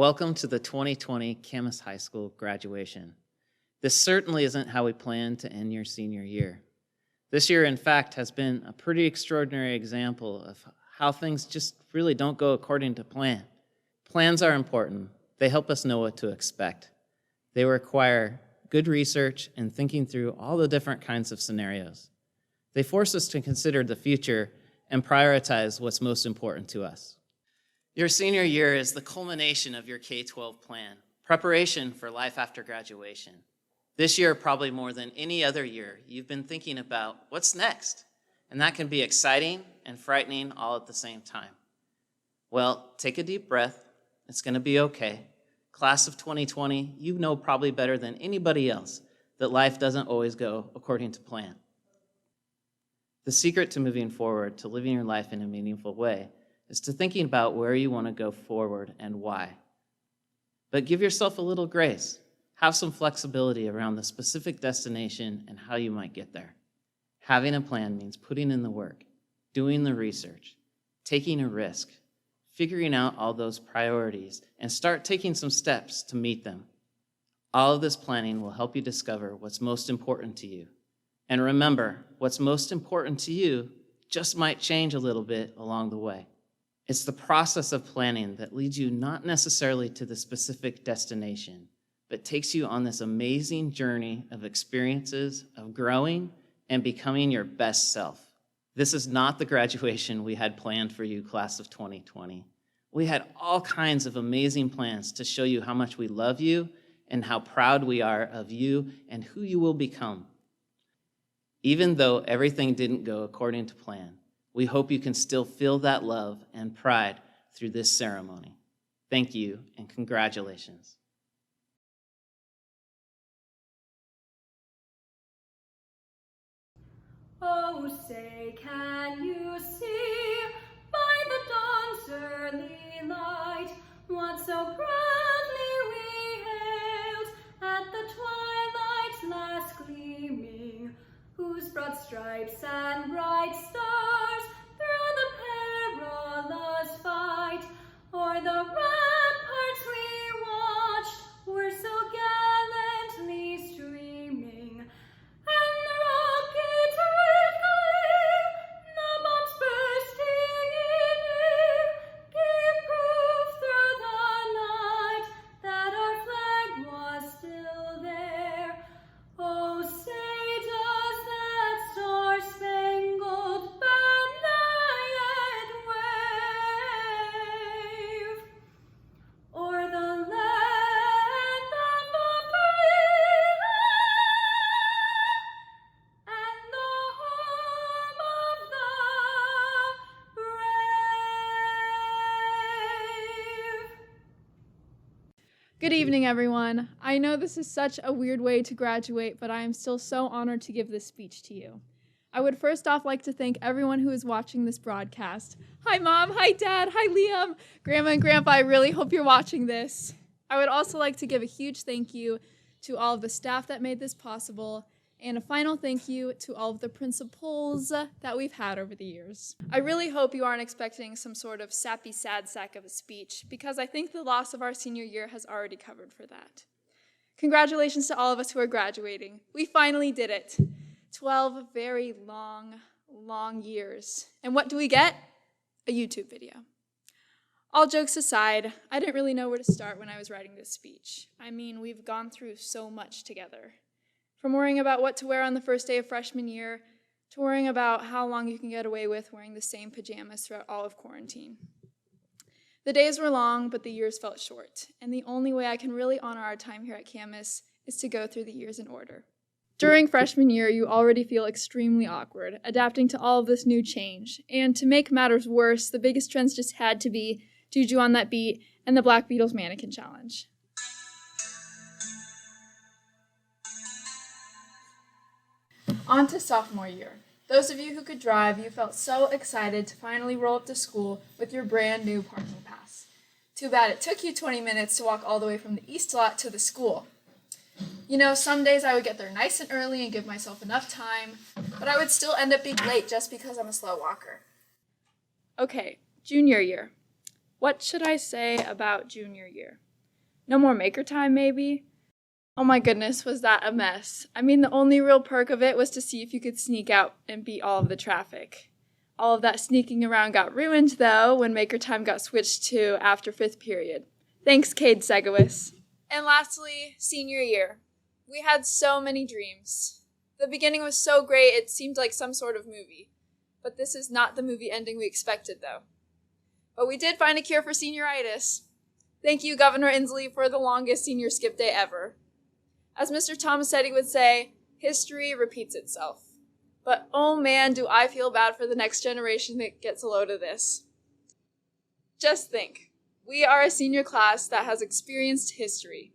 Welcome to the 2020 Camas High School graduation. This certainly isn't how we plan to end your senior year. This year, in fact, has been a pretty extraordinary example of how things just really don't go according to plan. Plans are important. They help us know what to expect. They require good research and thinking through all the different kinds of scenarios. They force us to consider the future and prioritize what's most important to us. Your senior year is the culmination of your K-12 plan, preparation for life after graduation. This year, probably more than any other year, you've been thinking about what's next, and that can be exciting and frightening all at the same time. Well, take a deep breath. It's going to be okay. Class of 2020, you know probably better than anybody else that life doesn't always go according to plan. The secret to moving forward, to living your life in a meaningful way, is to thinking about where you want to go forward and why. But give yourself a little grace. Have some flexibility around the specific destination and how you might get there. Having a plan means putting in the work, doing the research, taking a risk, figuring out all those priorities, and start taking some steps to meet them. All of this planning will help you discover what's most important to you. And remember, what's most important to you just might change a little bit along the way. It's the process of planning that leads you not necessarily to the specific destination, but takes you on this amazing journey of experiences, of growing and becoming your best self. This is not the graduation we had planned for you, class of 2020. We had all kinds of amazing plans to show you how much we love you and how proud we are of you and who you will become. Even though everything didn't go according to plan, we hope you can still feel that love and pride through this ceremony. Thank you and congratulations. Oh, say, can you see by the dawn's early light what so proudly we hailed at the twilight's last gleaming, whose broad stripes and bright stars through the perilous fight o'er the ramparts we watched were so gallantly streaming, and the rockets rickling, the bombs bursting in air, gave proof through the night that our flag was still there. Oh, say does that star-spangled banner yet wave o'er the land of the free and the home of the brave? Good evening, everyone. I know this is such a weird way to graduate, but I am still so honored to give this speech to you. I would first off like to thank everyone who is watching this broadcast. Hi, Mom. Hi, Dad. Hi, Liam. Grandma and Grandpa, I really hope you're watching this. I would also like to give a huge thank you to all of the staff that made this possible, and a final thank you to all of the principals that we've had over the years. I really hope you aren't expecting some sort of sappy sad sack of a speech, because I think the loss of our senior year has already covered for that. Congratulations to all of us who are graduating. We finally did it. 12 very long years. And what do we get? A YouTube video. All jokes aside, I didn't really know where to start when I was writing this speech. I mean, we've gone through so much together. From worrying about what to wear on the first day of freshman year, to worrying about how long you can get away with wearing the same pajamas throughout all of quarantine. The days were long, but the years felt short, and the only way I can really honor our time here at Camas is to go through the years in order. During freshman year, you already feel extremely awkward, adapting to all of this new change, and to make matters worse, the biggest trends just had to be Juju on That Beat and the Black Beatles Mannequin Challenge. On to sophomore year. Those of you who could drive, you felt so excited to finally roll up to school with your brand new parking pass. Too bad it took you 20 minutes to walk all the way from the east lot to the school. You know, some days I would get there nice and early and give myself enough time, but I would still end up being late just because I'm a slow walker. Okay, junior year. What should I say about junior year? No more maker time, maybe? Oh my goodness, was that a mess. I mean, the only real perk of it was to see if you could sneak out and beat all of the traffic. All of that sneaking around got ruined, though, when maker time got switched to after 5th period. Thanks, Cade Segowis. And lastly, senior year. We had so many dreams. The beginning was so great, it seemed like some sort of movie. But this is not the movie ending we expected, though. But we did find a cure for senioritis. Thank you, Governor Inslee, for the longest senior skip day ever. As Mr. Tomasetti would say, history repeats itself. But oh man, do I feel bad for the next generation that gets a load of this. Just think, we are a senior class that has experienced history.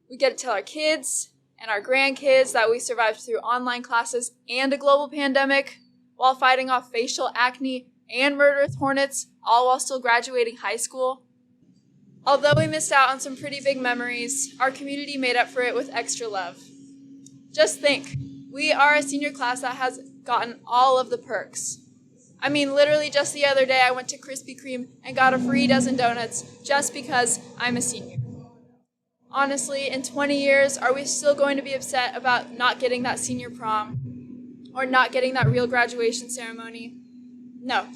We get to tell our kids and our grandkids that we survived through online classes and a global pandemic while fighting off facial acne and murderous hornets, all while still graduating high school. Although we missed out on some pretty big memories, our community made up for it with extra love. Just think, we are a senior class that has gotten all of the perks. I mean, literally just the other day I went to Krispy Kreme and got a free dozen donuts just because I'm a senior. Honestly, in 20 years, are we still going to be upset about not getting that senior prom or not getting that real graduation ceremony? No.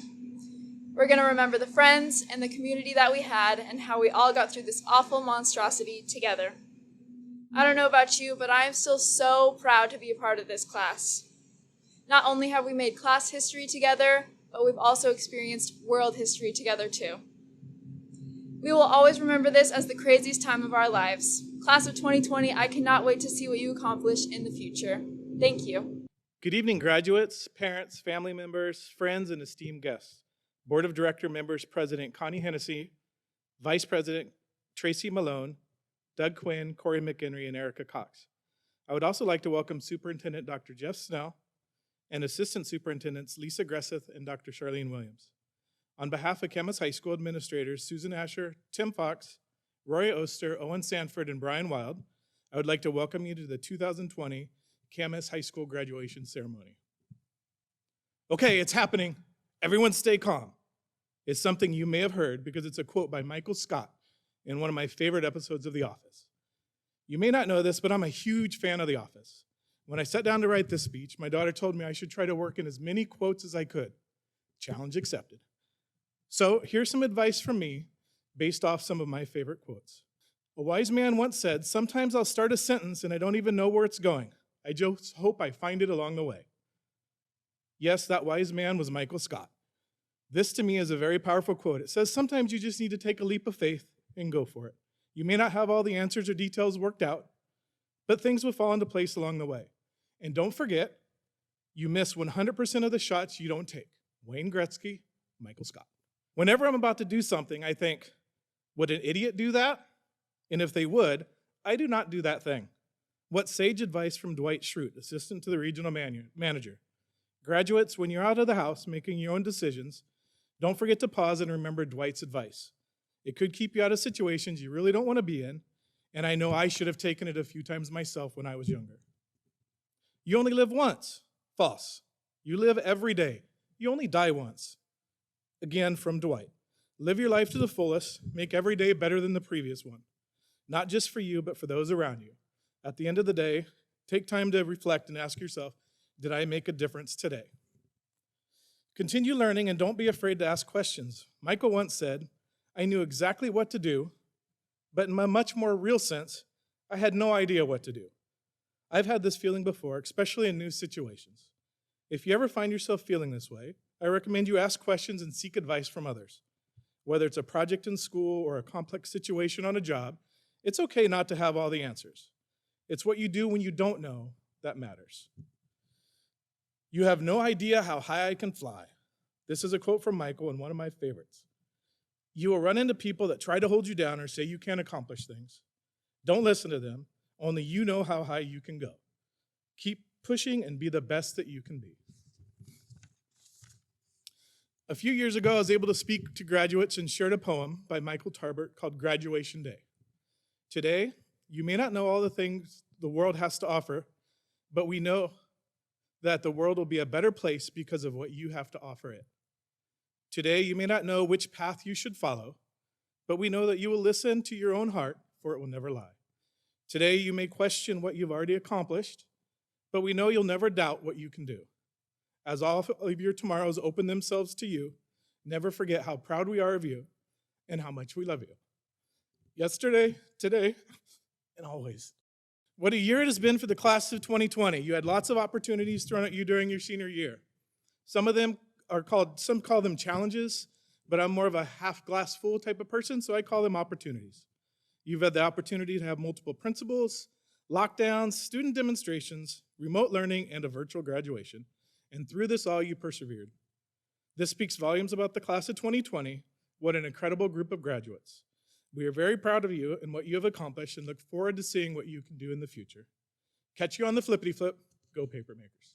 We're going to remember the friends and the community that we had and how we all got through this awful monstrosity together. I don't know about you, but I am still so proud to be a part of this class. Not only have we made class history together, but we've also experienced world history together too. We will always remember this as the craziest time of our lives. Class of 2020, I cannot wait to see what you accomplish in the future. Thank you. Good evening, graduates, parents, family members, friends, and esteemed guests. Board of Director members President Connie Hennessy, Vice President Tracy Malone, Doug Quinn, Corey McHenry, and Erica Cox. I would also like to welcome Superintendent Dr. Jeff Snell and Assistant Superintendents Lisa Gresseth and Dr. Charlene Williams. On behalf of Camas High School administrators Susan Asher, Tim Fox, Roy Oster, Owen Sanford, and Brian Wild, I would like to welcome you to the 2020 Camas High School graduation ceremony. Okay, it's happening. Everyone stay calm. It's something you may have heard because it's a quote by Michael Scott in one of my favorite episodes of The Office. You may not know this, but I'm a huge fan of The Office. When I sat down to write this speech, my daughter told me I should try to work in as many quotes as I could. Challenge accepted. So here's some advice from me based off some of my favorite quotes. A wise man once said, "Sometimes I'll start a sentence and I don't even know where it's going. I just hope I find it along the way." Yes, that wise man was Michael Scott. This to me is a very powerful quote. It says sometimes you just need to take a leap of faith and go for it. You may not have all the answers or details worked out, but things will fall into place along the way. And don't forget, you miss 100% of the shots you don't take. Wayne Gretzky, Michael Scott. Whenever I'm about to do something, I think, would an idiot do that? And if they would, I do not do that thing. What sage advice from Dwight Schrute, assistant to the regional manager. Graduates, when you're out of the house making your own decisions, don't forget to pause and remember Dwight's advice. It could keep you out of situations you really don't want to be in, and I know I should have taken it a few times myself when I was younger. You only live once. False. You live every day. You only die once. Again, from Dwight. Live your life to the fullest. Make every day better than the previous one. Not just for you, but for those around you. At the end of the day, take time to reflect and ask yourself, did I make a difference today? Continue learning and don't be afraid to ask questions. Michael once said, I knew exactly what to do, but in a much more real sense, I had no idea what to do. I've had this feeling before, especially in new situations. If you ever find yourself feeling this way, I recommend you ask questions and seek advice from others. Whether it's a project in school or a complex situation on a job, it's okay not to have all the answers. It's what you do when you don't know that matters. You have no idea how high I can fly. This is a quote from Michael and one of my favorites. You will run into people that try to hold you down or say you can't accomplish things. Don't listen to them. Only you know how high you can go. Keep pushing and be the best that you can be. A few years ago, I was able to speak to graduates and shared a poem by Michael Tarbert called Graduation Day. Today, you may not know all the things the world has to offer, but we know that the world will be a better place because of what you have to offer it. Today, you may not know which path you should follow, but we know that you will listen to your own heart, for it will never lie. Today, you may question what you've already accomplished, but we know you'll never doubt what you can do. As all of your tomorrows open themselves to you, never forget how proud we are of you and how much we love you. Yesterday, today, and always. What a year it has been for the class of 2020. You had lots of opportunities thrown at you during your senior year. Some call them challenges, but I'm more of a half glass full type of person, so I call them opportunities. You've had the opportunity to have multiple principals, lockdowns, student demonstrations, remote learning, and a virtual graduation. And through this all, you persevered. This speaks volumes about the class of 2020. What an incredible group of graduates. We are very proud of you and what you have accomplished and look forward to seeing what you can do in the future. Catch you on the flippity flip. Go Papermakers.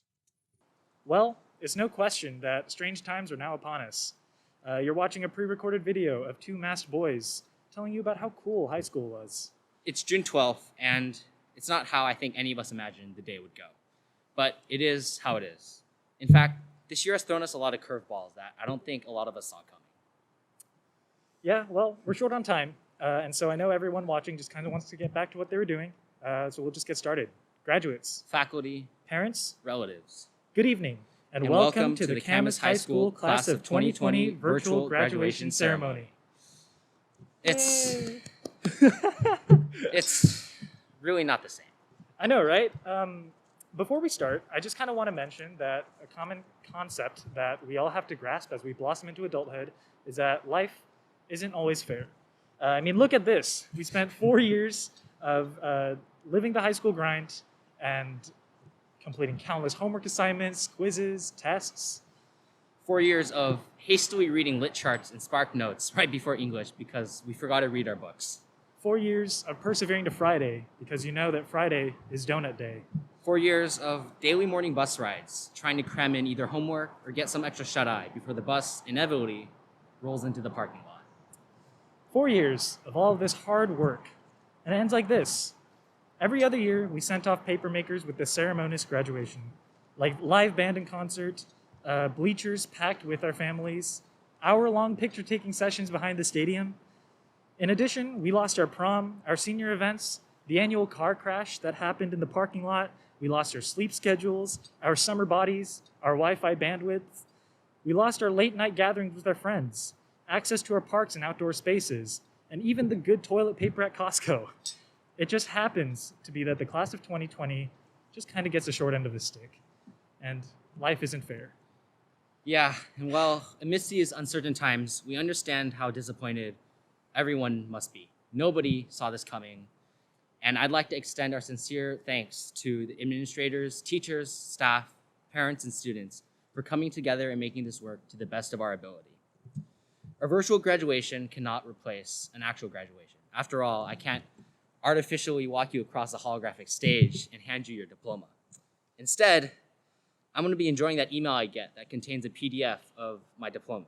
Well, it's no question that strange times are now upon us. You're watching a pre-recorded video of two masked boys telling you about how cool high school was. It's June 12th, and it's not how I think any of us imagined the day would go. But it is how it is. In fact, this year has thrown us a lot of curveballs that I don't think a lot of us saw coming. Yeah, well, we're short on time, and so I know everyone watching just kind of wants to get back to what they were doing, so we'll just get started. Graduates, Faculty, parents, relatives, good evening. and welcome to the Camas High School Class of 2020 Virtual Graduation Ceremony. It's really not the same. I know, right? Before we start, I just kind of want to mention that a common concept that we all have to grasp as we blossom into adulthood is that life isn't always fair. Look at this. We spent 4 years of living the high school grind and completing countless homework assignments, quizzes, tests. 4 years of hastily reading lit charts and spark notes right before English because we forgot to read our books. 4 years of persevering to Friday because you know that Friday is donut day. 4 years of daily morning bus rides, trying to cram in either homework or get some extra shut-eye before the bus inevitably rolls into the parking lot. 4 years of all of this hard work, and it ends like this. Every other year, we sent off paper makers with the ceremonious graduation, like live band and concert, bleachers packed with our families, hour-long picture-taking sessions behind the stadium. In addition, we lost our prom, our senior events, the annual car crash that happened in the parking lot. We lost our sleep schedules, our summer bodies, our Wi-Fi bandwidth. We lost our late-night gatherings with our friends, access to our parks and outdoor spaces, and even the good toilet paper at Costco. It just happens to be that the class of 2020 just kind of gets the short end of the stick, and life isn't fair. Yeah, and well, amidst these uncertain times, we understand how disappointed everyone must be. Nobody saw this coming, and I'd like to extend our sincere thanks to the administrators, teachers, staff, parents, and students for coming together and making this work to the best of our ability. A virtual graduation cannot replace an actual graduation. After all, I can't artificially walk you across a holographic stage and hand you your diploma. Instead, I'm going to be enjoying that email I get that contains a PDF of my diploma.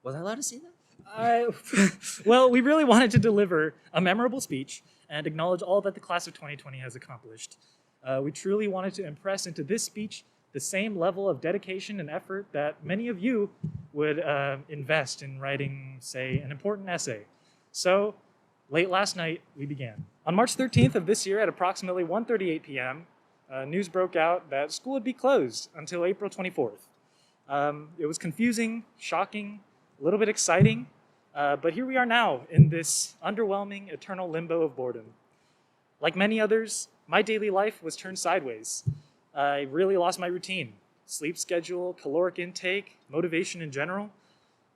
Was I allowed to say that? Well, we really wanted to deliver a memorable speech and acknowledge all that the class of 2020 has accomplished. We truly wanted to impress into this speech the same level of dedication and effort that many of you would invest in writing, say, an important essay. So, late last night, we began. On March 13th of this year at approximately 1:38 p.m., news broke out that school would be closed until April 24th. It was confusing, shocking, a little bit exciting, but here we are now in this underwhelming, eternal limbo of boredom. Like many others, my daily life was turned sideways. I really lost my routine. Sleep schedule, caloric intake, motivation in general.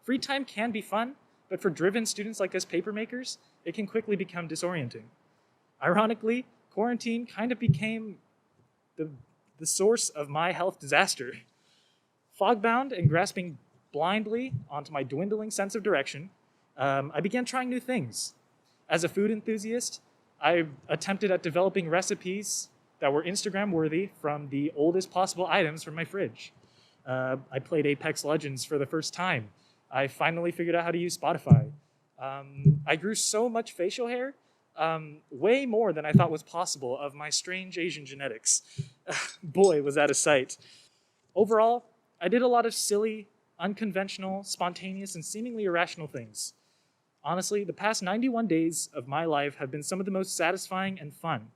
Free time can be fun, but for driven students like us paper makers, it can quickly become disorienting. Ironically, quarantine kind of became the source of my health disaster. Fogbound and grasping blindly onto my dwindling sense of direction, I began trying new things. As a food enthusiast, I attempted at developing recipes that were Instagram-worthy from the oldest possible items from my fridge. I played Apex Legends for the first time. I finally figured out how to use Spotify. I grew so much facial hair, way more than I thought was possible of my strange Asian genetics. Boy, was that a sight. Overall, I did a lot of silly, unconventional, spontaneous, and seemingly irrational things. Honestly, the past 91 days of my life have been some of the most satisfying and fun.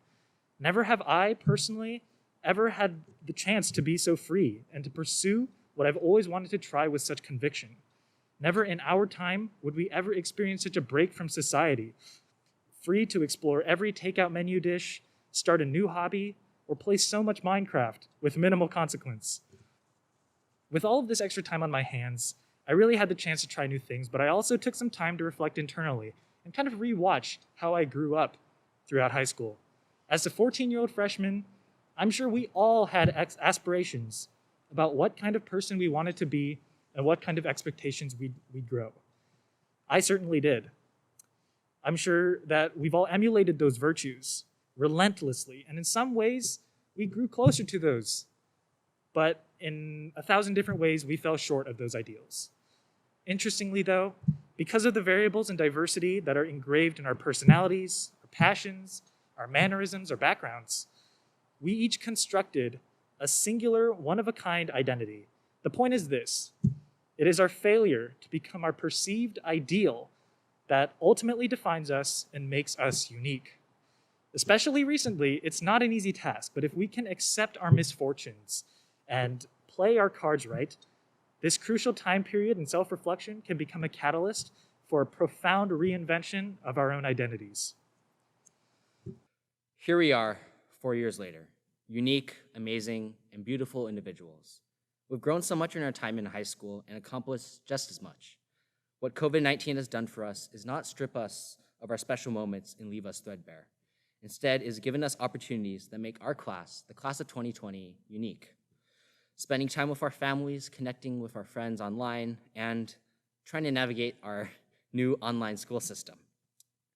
Never have I, personally, ever had the chance to be so free and to pursue what I've always wanted to try with such conviction. Never in our time would we ever experience such a break from society, free to explore every takeout menu dish, start a new hobby, or play so much Minecraft with minimal consequence. With all of this extra time on my hands, I really had the chance to try new things, but I also took some time to reflect internally and kind of re-watch how I grew up throughout high school. As a 14-year-old freshman, I'm sure we all had aspirations about what kind of person we wanted to be and what kind of expectations we'd grow. I certainly did. I'm sure that we've all emulated those virtues relentlessly, and in some ways, we grew closer to those. But in 1,000 different ways, we fell short of those ideals. Interestingly, though, because of the variables and diversity that are engraved in our personalities, our passions, our mannerisms, our backgrounds, we each constructed a singular, one-of-a-kind identity. The point is this: it is our failure to become our perceived ideal that ultimately defines us and makes us unique. Especially recently, it's not an easy task, but if we can accept our misfortunes and play our cards right, this crucial time period and self-reflection can become a catalyst for a profound reinvention of our own identities. Here we are, 4 years later, unique, amazing, and beautiful individuals. We've grown so much in our time in high school and accomplished just as much. What COVID-19 has done for us is not strip us of our special moments and leave us threadbare. Instead, it has given us opportunities that make our class, the class of 2020, unique. Spending time with our families, connecting with our friends online, and trying to navigate our new online school system.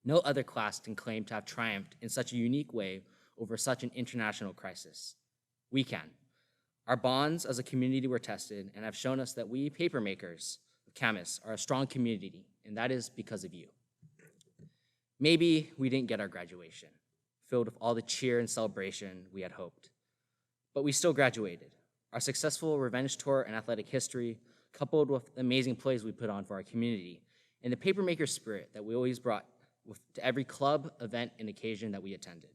No other class can claim to have triumphed in such a unique way over such an international crisis. We can. Our bonds as a community were tested and have shown us that we paper makers of Camas are a strong community, and that is because of you. Maybe we didn't get our graduation, filled with all the cheer and celebration we had hoped, but we still graduated. Our successful revenge tour and athletic history, coupled with the amazing plays we put on for our community, and the papermaker spirit that we always brought to every club, event, and occasion that we attended.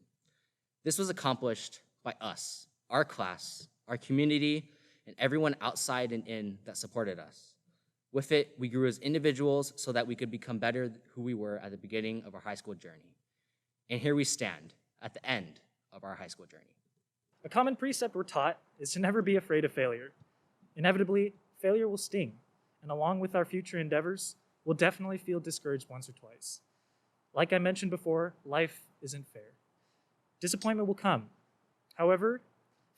This was accomplished by us, our class, our community, and everyone outside and in that supported us. With it, we grew as individuals so that we could become better who we were at the beginning of our high school journey. And here we stand at the end of our high school journey. A common precept we're taught is to never be afraid of failure. Inevitably, failure will sting, and along with our future endeavors, we'll definitely feel discouraged once or twice. Like I mentioned before, life isn't fair. Disappointment will come. However,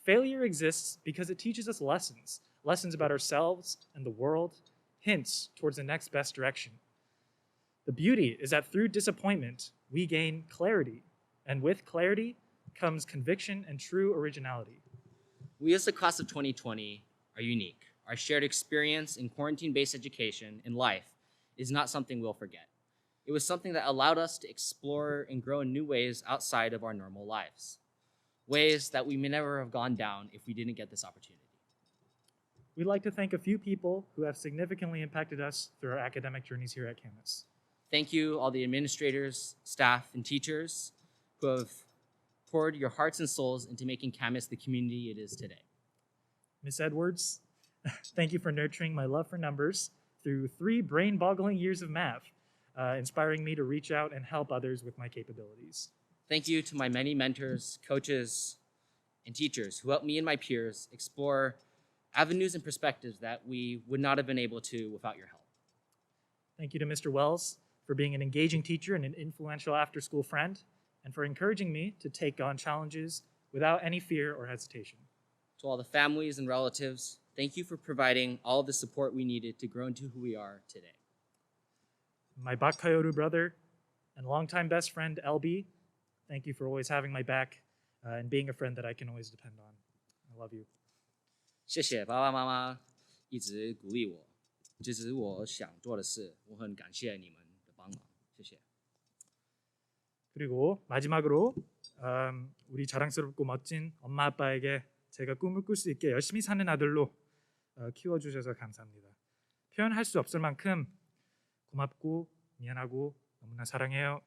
failure exists because it teaches us lessons about ourselves and the world, hints towards the next best direction. The beauty is that through disappointment, we gain clarity, and with clarity comes conviction and true originality. We as the class of 2020 are unique. Our shared experience in quarantine-based education and life is not something we'll forget. It was something that allowed us to explore and grow in new ways outside of our normal lives. Ways that we may never have gone down if we didn't get this opportunity. We'd like to thank a few people who have significantly impacted us through our academic journeys here at Camas. Thank you, all the administrators, staff, and teachers who have poured your hearts and souls into making Camas the community it is today. Ms. Edwards, thank you for nurturing my love for numbers through 3 brain-boggling years of math, inspiring me to reach out and help others with my capabilities. Thank you to my many mentors, coaches, and teachers who helped me and my peers explore avenues and perspectives that we would not have been able to without your help. Thank you to Mr. Wells for being an engaging teacher and an influential after-school friend, and for encouraging me to take on challenges without any fear or hesitation. To all the families and relatives, thank you for providing all the support we needed to grow into who we are today. My Bakhayoru brother and longtime best friend, LB, thank you for always having my back and being a friend that I can always depend on. I love you. 谢谢爸爸妈妈一直鼓励我，支持我想做的事，我很感谢你们的帮忙，谢谢。 그리고 마지막으로 우리 자랑스럽고 멋진 엄마 아빠에게 제가 꿈을 꿀 수 있게 열심히 사는 아들로 키워주셔서 감사합니다. 표현할 수 없을 만큼 고맙고 미안하고 너무나 사랑해요.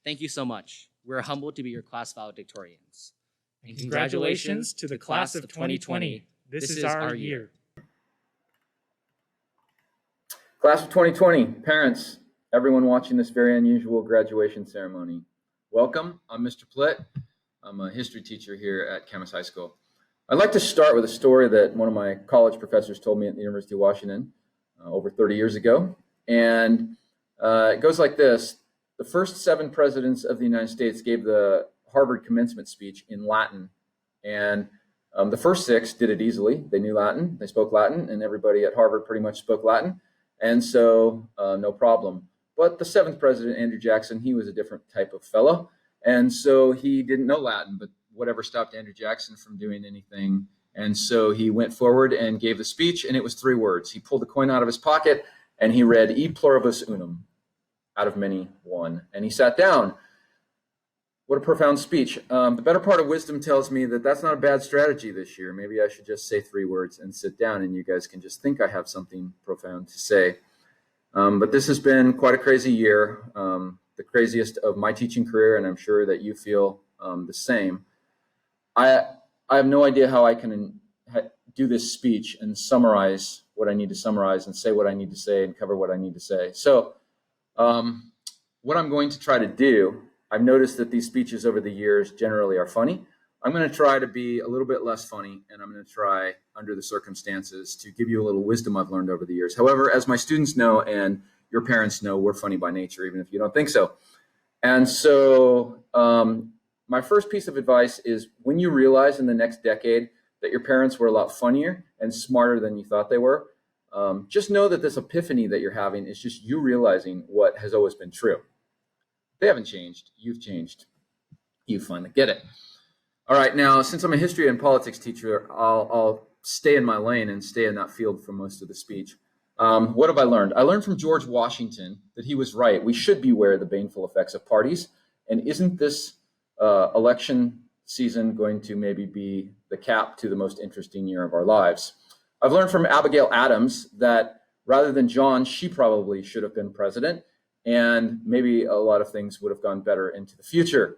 Thank you so much. We're humbled to be your class valedictorians. And congratulations to the class of 2020. This is our year. Class of 2020, parents, everyone watching this very unusual graduation ceremony. Welcome. I'm Mr. Plitt. I'm a history teacher here at Camas High School. I'd like to start with a story that one of my college professors told me at the University of Washington over 30 years ago. And it goes like this. The first 7 presidents of the United States gave the Harvard commencement speech in Latin. And the first 6 did it easily. They knew Latin, they spoke Latin, and everybody at Harvard pretty much spoke Latin. And so no problem. But the 7th president, Andrew Jackson, he was a different type of fellow. And so he didn't know Latin, but whatever stopped Andrew Jackson from doing anything. And so he went forward and gave the speech, and it was 3 words. He pulled a coin out of his pocket, and he read, E pluribus unum, out of many, one. And he sat down. What a profound speech. The better part of wisdom tells me that that's not a bad strategy this year. Maybe I should just say 3 words and sit down, and you guys can just think I have something profound to say. But this has been quite a crazy year, the craziest of my teaching career, and I'm sure that you feel the same. I have no idea how I can do this speech and summarize what I need to summarize and say what I need to say and cover what I need to say. So what I'm going to try to do, I've noticed that these speeches over the years generally are funny. I'm going to try to be a little bit less funny, and I'm going to try, under the circumstances, to give you a little wisdom I've learned over the years. However, as my students know and your parents know, we're funny by nature, even if you don't think so. And so my first piece of advice is, when you realize in the next decade that your parents were a lot funnier and smarter than you thought they were, just know that this epiphany that you're having is just you realizing what has always been true. They haven't changed. You've changed. You finally get it. All right, now, since I'm a history and politics teacher, I'll stay in my lane and stay in that field for most of the speech. What have I learned? I learned from George Washington that he was right. We should beware the baneful effects of parties. And isn't this election season going to maybe be the cap to the most interesting year of our lives? I've learned from Abigail Adams that rather than John, she probably should have been president, and maybe a lot of things would have gone better into the future.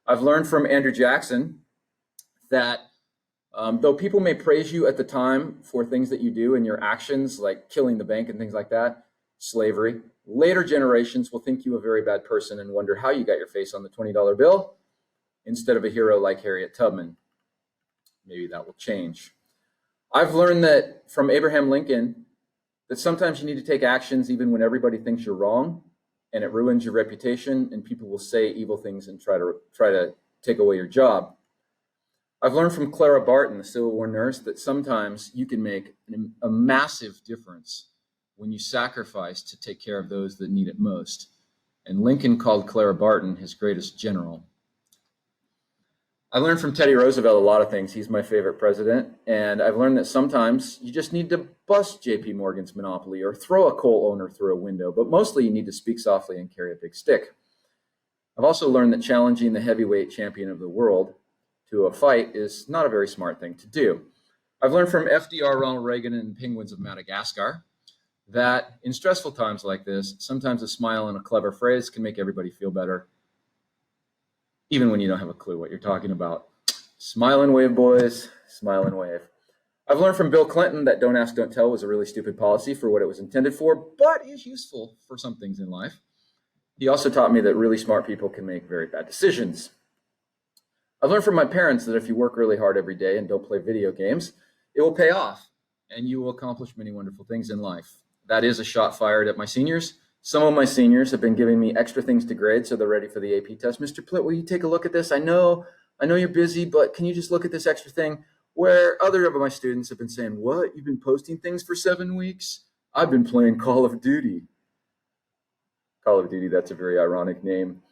I've learned from Andrew Jackson that though people may praise you at the time for things that you do and your actions, like killing the bank and things like that, slavery, later generations will think you a very bad person and wonder how you got your face on the $20 bill instead of a hero like Harriet Tubman. Maybe that will change. I've learned that from Abraham Lincoln that sometimes you need to take actions even when everybody thinks you're wrong, and it ruins your reputation, and people will say evil things and try to take away your job. I've learned from Clara Barton, the Civil War nurse, that sometimes you can make a massive difference when you sacrifice to take care of those that need it most. And Lincoln called Clara Barton his greatest general. I learned from Teddy Roosevelt a lot of things. He's my favorite president. And I've learned that sometimes you just need to bust JP Morgan's monopoly or throw a coal owner through a window, but mostly you need to speak softly and carry a big stick. I've also learned that challenging the heavyweight champion of the world to a fight is not a very smart thing to do. I've learned from FDR, Ronald Reagan, and penguins of Madagascar that in stressful times like this, sometimes a smile and a clever phrase can make everybody feel better, even when you don't have a clue what you're talking about. Smile and wave, boys. Smile and wave. I've learned from Bill Clinton that don't ask, don't tell was a really stupid policy for what it was intended for, but is useful for some things in life. He also taught me that really smart people can make very bad decisions. I've learned from my parents that if you work really hard every day and don't play video games, it will pay off and you will accomplish many wonderful things in life. That is a shot fired at my seniors. Some of my seniors have been giving me extra things to grade so they're ready for the AP test. Mr. Plitt, will you take a look at this? I know you're busy, but can you just look at this extra thing? Where other of my students have been saying, what? You've been posting things for 7 weeks? I've been playing Call of Duty. Call of Duty, that's a very ironic name.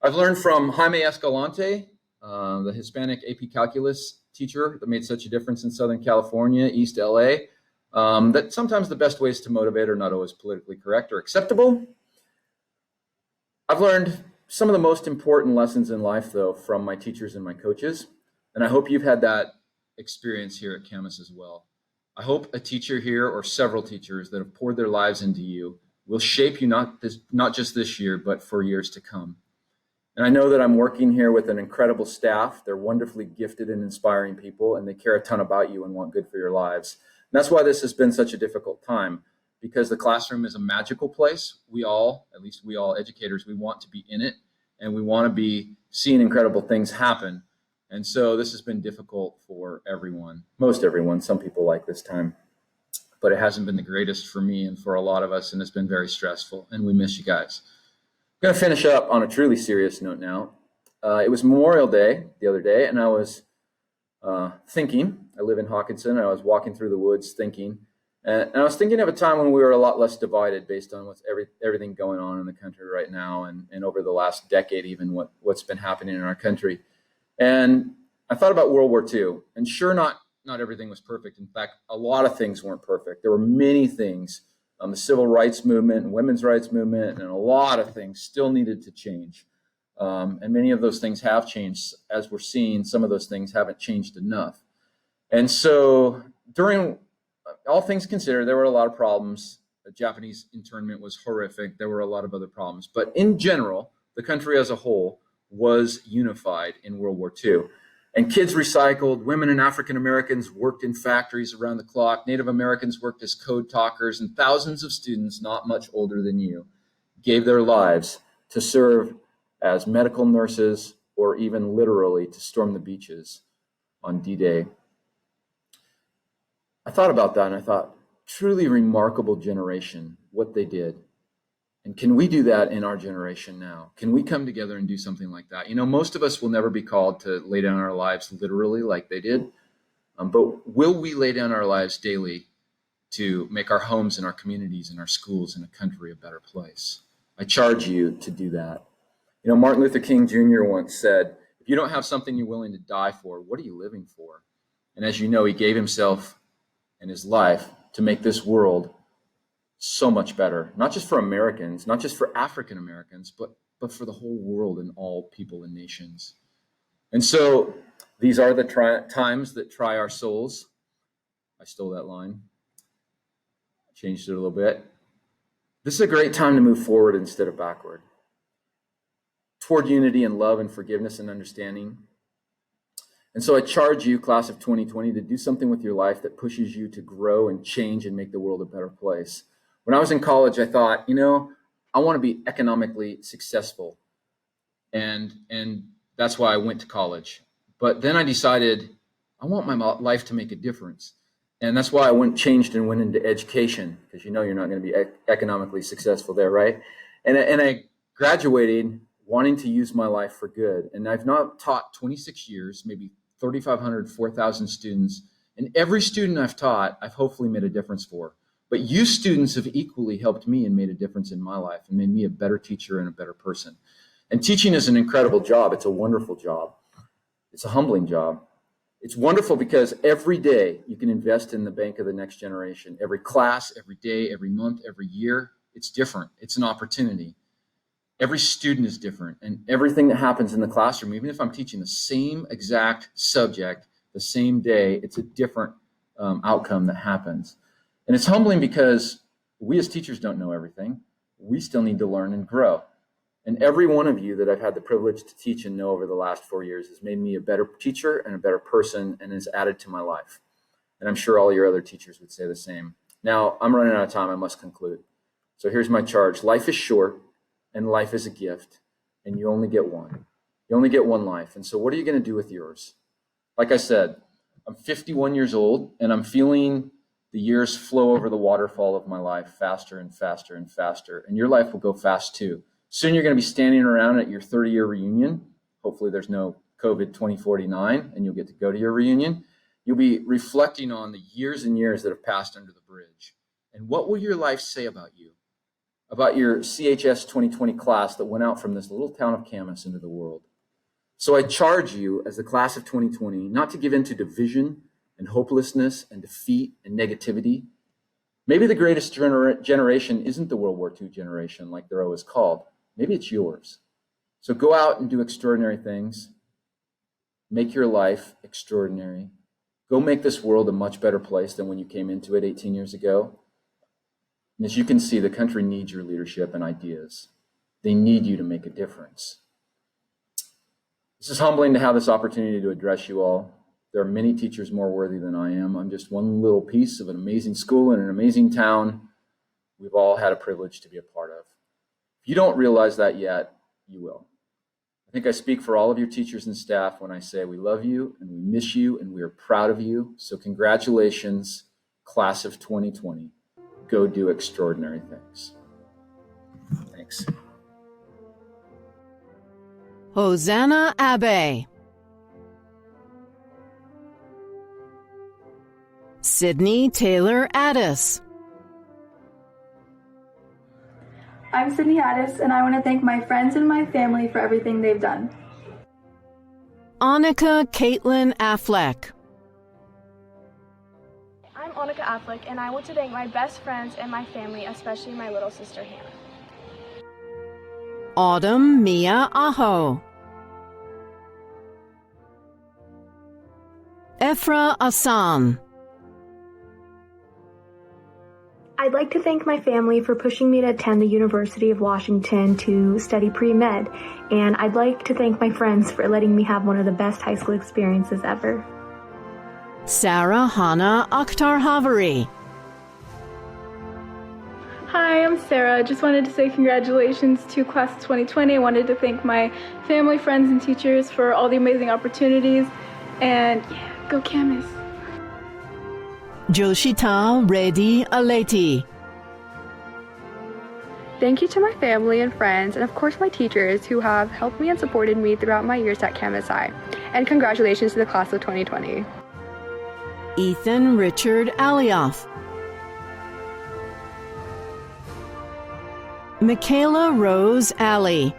I've learned from Jaime Escalante, the Hispanic AP Calculus teacher that made such a difference in Southern California, East LA, that sometimes the best ways to motivate are not always politically correct or acceptable. I've learned some of the most important lessons in life, though, from my teachers and my coaches, and I hope you've had that experience here at Camas as well. I hope a teacher here or several teachers that have poured their lives into you will shape you not just this year, but for years to come. And I know that I'm working here with an incredible staff. They're wonderfully gifted and inspiring people, and they care a ton about you and want good for your lives. And that's why this has been such a difficult time, because the classroom is a magical place. We all, at least we all educators, we want to be in it, and we want to be seeing incredible things happen. And so this has been difficult for everyone, most everyone. Some people like this time, but it hasn't been the greatest for me and for a lot of us, and it's been very stressful, and we miss you guys. I'm going to finish up on a truly serious note now. It was Memorial Day the other day, and I was thinking. I live in Hawkinson, and I was walking through the woods thinking. And I was thinking of a time when we were a lot less divided based on what's everything going on in the country right now, and over the last decade even, what's been happening in our country. And I thought about World War II, and sure, not everything was perfect. In fact, a lot of things weren't perfect. There were many things. The civil rights movement and women's rights movement and a lot of things still needed to change. And many of those things have changed. As we're seeing, some of those things haven't changed enough. And so during all things considered, there were a lot of problems. The Japanese internment was horrific. There were a lot of other problems. But in general, the country as a whole was unified in World War II. And kids recycled, women and African Americans worked in factories around the clock, Native Americans worked as code talkers, and thousands of students not much older than you gave their lives to serve as medical nurses or even literally to storm the beaches on D-Day. I thought about that and I thought, truly remarkable generation, what they did. And can we do that in our generation now? Can we come together and do something like that? You know, most of us will never be called to lay down our lives literally like they did. But will we lay down our lives daily to make our homes and our communities and our schools and a country a better place? I charge you to do that. You know, Martin Luther King Jr. once said, if you don't have something you're willing to die for, what are you living for? And as you know, he gave himself and his life to make this world so much better, not just for Americans, not just for African Americans, but for the whole world and all people and nations. And so these are the times that try our souls. I stole that line. I changed it a little bit. This is a great time to move forward instead of backward, toward unity and love and forgiveness and understanding. And so I charge you, class of 2020, to do something with your life that pushes you to grow and change and make the world a better place. When I was in college, I thought, you know, I want to be economically successful. And that's why I went to college. But then I decided I want my life to make a difference. And that's why I changed and went into education, because you know you're not going to be economically successful there, right? And I graduated wanting to use my life for good. And I've now taught 26 years, maybe 3,500, 4,000 students. And every student I've taught, I've hopefully made a difference for. But you students have equally helped me and made a difference in my life and made me a better teacher and a better person. And teaching is an incredible job. It's a wonderful job. It's a humbling job. It's wonderful because every day you can invest in the bank of the next generation. Every class, every day, every month, every year, it's different. It's an opportunity. Every student is different. And everything that happens in the classroom, even if I'm teaching the same exact subject the same day, it's a different outcome that happens. And it's humbling because we as teachers don't know everything. We still need to learn and grow. And every one of you that I've had the privilege to teach and know over the last 4 years has made me a better teacher and a better person and has added to my life. And I'm sure all your other teachers would say the same. Now, I'm running out of time. I must conclude. So here's my charge. Life is short and life is a gift, and you only get one. You only get one life. And so what are you going to do with yours? Like I said, I'm 51 years old and I'm feeling the years flow over the waterfall of my life faster and faster and faster. And your life will go fast too. Soon you're going to be standing around at your 30-year reunion. Hopefully there's no COVID 2049 and you'll get to go to your reunion. You'll be reflecting on the years and years that have passed under the bridge. And what will your life say about you? About your CHS 2020 class that went out from this little town of Camas into the world. So I charge you as the class of 2020 not to give in to division and hopelessness and defeat and negativity. Maybe the greatest generation isn't the World War II generation like they're always called. Maybe it's yours. So go out and do extraordinary things. Make your life extraordinary. Go make this world a much better place than when you came into it 18 years ago. And as you can see, the country needs your leadership and ideas. They need you to make a difference. This is humbling to have this opportunity to address you all. There are many teachers more worthy than I am. I'm just one little piece of an amazing school in an amazing town we've all had a privilege to be a part of. If you don't realize that yet, you will. I think I speak for all of your teachers and staff when I say we love you and we miss you and we are proud of you. So congratulations, class of 2020. Go do extraordinary things. Thanks. Hosanna Abbey. Sydney Taylor Addis. I'm Sydney Addis, and I want to thank my friends and my family for everything they've done. Annika Caitlin Affleck. I'm Annika Affleck, and I want to thank my best friends and my family, especially my little sister Hannah. Autumn Mia Aho. Ephra Assam. I I'd like to thank my family for pushing me to attend the University of Washington to study pre-med, and I'd like to thank my friends for letting me have one of the best high school experiences ever. Sarah Hannah Akhtar Havari. Hi, I'm Sarah. Just wanted to say congratulations to Class of 2020. I wanted to thank my family, friends, and teachers for all the amazing opportunities. And yeah, go Camas. Joshita Reddy Aleti. Thank you to my family and friends, and of course my teachers who have helped me and supported me throughout my years at Camas High. And congratulations to the Class of 2020. Ethan Richard Alioff. Michaela Rose Alley.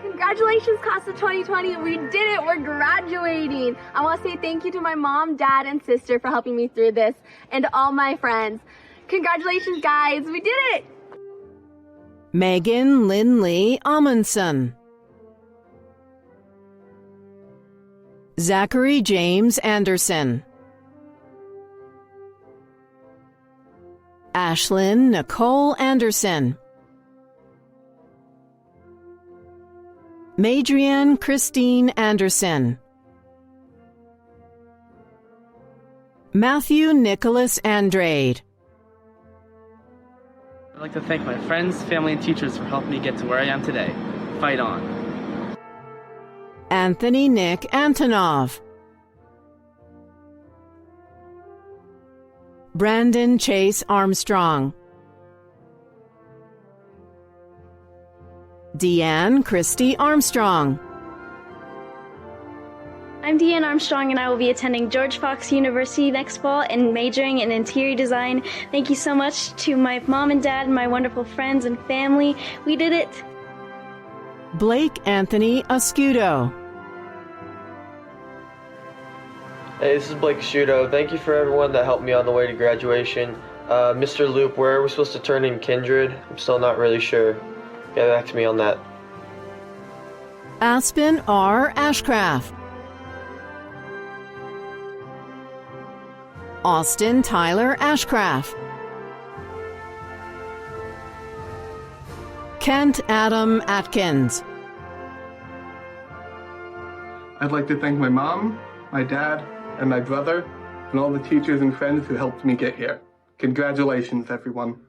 Congratulations, Class of 2020. We did it. We're graduating. I want to say thank you to my mom, dad, and sister for helping me through this, and to all my friends. Congratulations, guys. We did it. Megan Lindley Amundsen. Zachary James Anderson. Ashlyn Nicole Anderson. Madrian Christine Anderson. Matthew Nicholas Andrade. I'd like to thank my friends, family, and teachers for helping me get to where I am today. Fight on. Anthony Nick Antonov. Brandon Chase Armstrong. Deanne Christie Armstrong. I'm Deanne Armstrong, and I will be attending George Fox University next fall and majoring in interior design. Thank you so much to my mom and dad and my wonderful friends and family. We did it. Blake Anthony Ascudo. Hey, this is Blake Ascudo. Thank you for everyone that helped me on the way to graduation. Mr. Loop, where are we supposed to turn in Kindred? I'm still not really sure. Get back to me on that. Aspen R. Ashcraft. Austin Tyler Ashcraft. Kent Adam Atkins. I'd like to thank my mom, my dad, and my brother, and all the teachers and friends who helped me get here. Congratulations, everyone.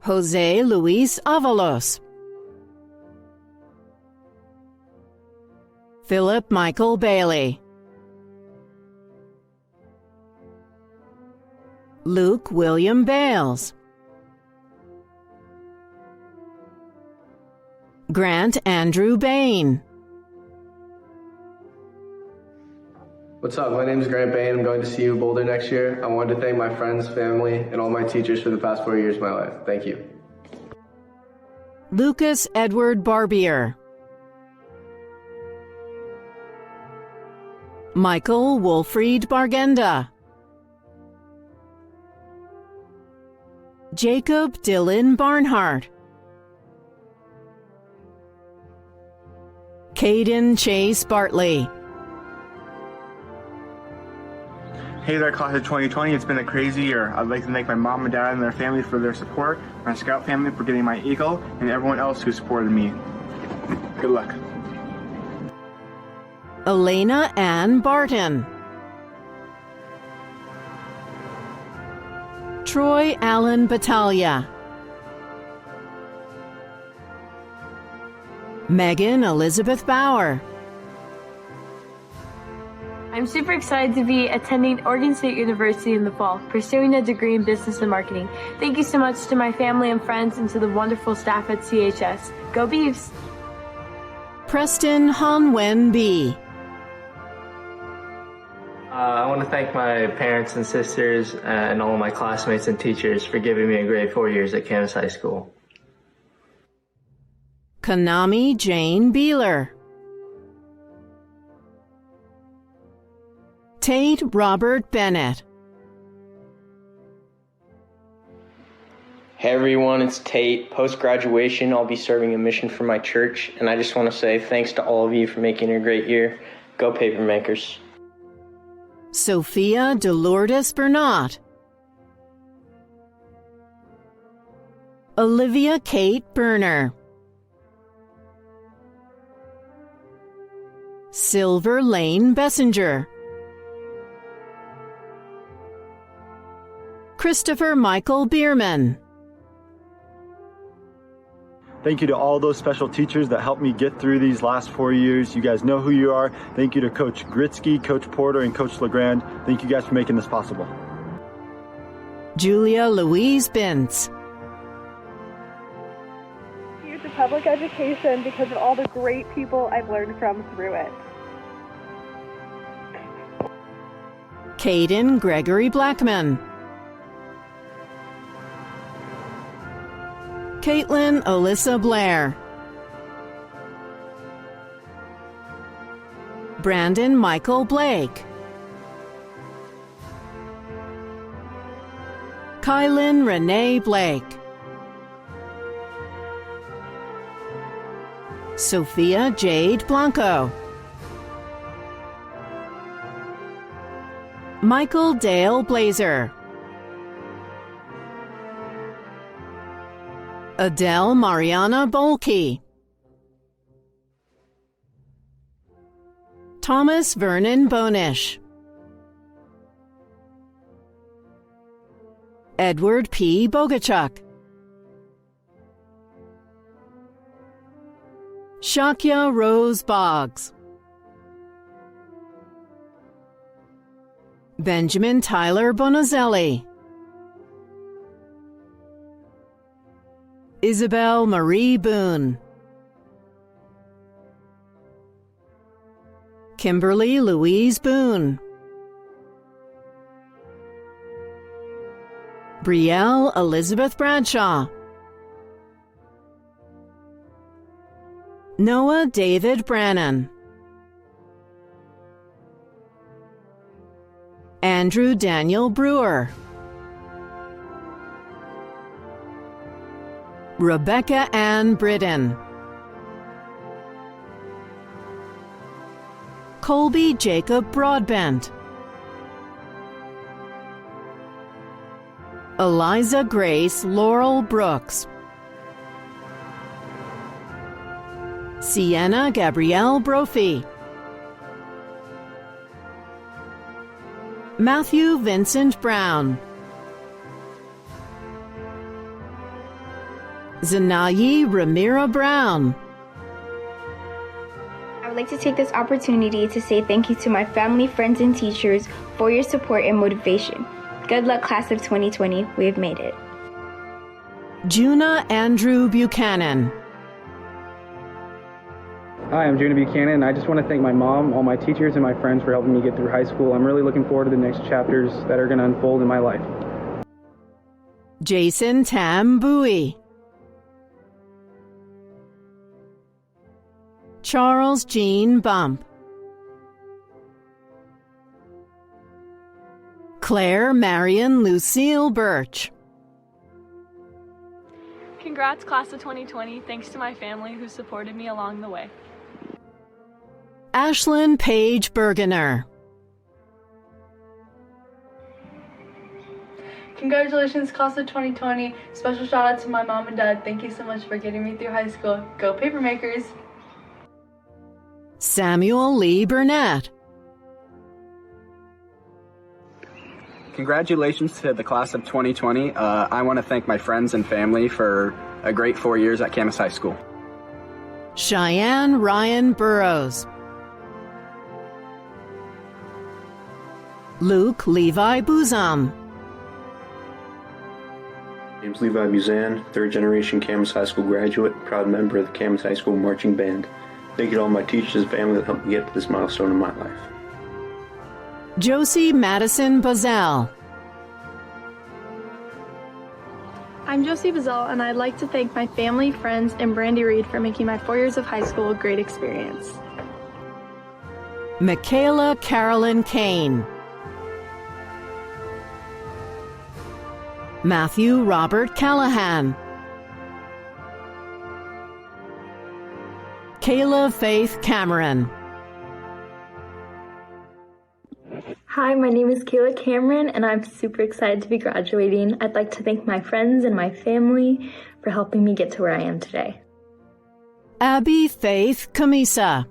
Jose Luis Avalos. Philip Michael Bailey. Luke William Bales. Grant Andrew Bain. What's up? My name is Grant Bain. I'm going to CU Boulder next year. I wanted to thank my friends, family, and all my teachers for the past 4 years of my life. Thank you. Lucas Edward Barbier. Michael Wolfried Bargenda. Jacob Dylan Barnhart. Caden Chase Bartley. Hey there, Class of 2020. It's been a crazy year. I'd like to thank my mom and dad and their families for their support, my Scout family for getting my Eagle, and everyone else who supported me. Good luck. Elena Ann Barton. Troy Allen Battaglia. Megan Elizabeth Bauer. I'm super excited to be attending Oregon State University in the fall, pursuing a degree in business and marketing. Thank you so much to my family and friends and to the wonderful staff at CHS. Go Beavs! Preston Hanwen B. I want to thank my parents and sisters and all of my classmates and teachers for giving me a great 4 years at Camas High School. Kanami Jane Beeler. Tate Robert Bennett. Hey everyone, it's Tate. Post-graduation, I'll be serving a mission for my church, and I just want to say thanks to all of you for making it a great year. Go Papermakers. Sophia Dolores Bernat, Olivia Kate Berner, Silver Lane Bessinger, Christopher Michael Bierman. Thank you to all those special teachers that helped me get through these last 4 years. You guys know who you are. Thank you to Coach Gritsky, Coach Porter, and Coach LeGrand. Thank you guys for making this possible. Julia Louise Bintz, Thank you to public education because of all the great people I've learned from through it. Caden Gregory Blackman, Caitlin Alyssa Blair, Brandon Michael Blake, Kylan Renee Blake, Sophia Jade Blanco, Michael Dale Blazer, Adele Mariana Bolke, Thomas Vernon Bonish, Edward P. Bogachuk, Shakya Rose Boggs, Benjamin Tyler Bonazelli, Isabel Marie Boone, Kimberly Louise Boone, Brielle Elizabeth Bradshaw, Noah David Brannon, Andrew Daniel Brewer, Rebecca Ann Britton, Colby Jacob Broadbent, Eliza Grace Laurel Brooks, Sienna Gabrielle Brophy, Matthew Vincent Brown, Zanayi Ramira Brown. I would like to take this opportunity to say thank you to my family, friends, and teachers for your support and motivation. Good luck, class of 2020. We have made it. Juna Andrew Buchanan, Hi, I'm Juna Buchanan, and I just want to thank my mom, all my teachers, and my friends for helping me get through high school. I'm really looking forward to the next chapters that are going to unfold in my life. Jason Tam Bowie, Charles Jean Bump, Claire Marion Lucille Birch, Congrats, class of 2020. Thanks to my family who supported me along the way. Ashlyn Page Bergener, Congratulations, class of 2020. Special shout out to my mom and dad. Thank you so much for getting me through high school. Go Papermakers! Samuel Lee Burnett, Congratulations to the class of 2020. I want to thank my friends and family for a great 4 years at Camas High School. Cheyenne Ryan Burrows, Luke Levi Buzam, James Levi Buzan, third generation Camas High School graduate, proud member of the Camas High School marching band. Thank you to all my teachers and family that helped me get to this milestone in my life. Josie Madison Bazell, I'm Josie Bazell, and I'd like to thank my family, friends, and Brandy Reed for making my 4 years of high school a great experience. Michaela Carolyn Kane, Matthew Robert Callahan, Kayla Faith Cameron, Hi, my name is Kayla Cameron, and I'm super excited to be graduating. I'd like to thank my friends and my family for helping me get to where I am today. Abby Faith Camisa.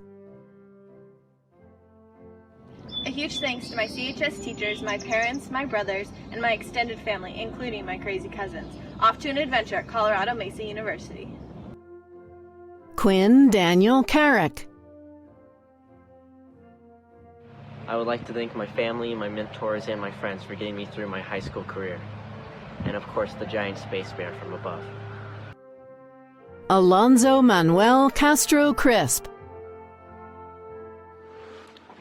A huge thanks to my CHS teachers, my parents, my brothers, and my extended family, including my crazy cousins. Off to an adventure at Colorado Mesa University. Quinn Daniel Carrick. I would like to thank my family, my mentors, and my friends for getting me through my high school career. And of course, the giant space bear from above. Alonzo Manuel Castro Crisp.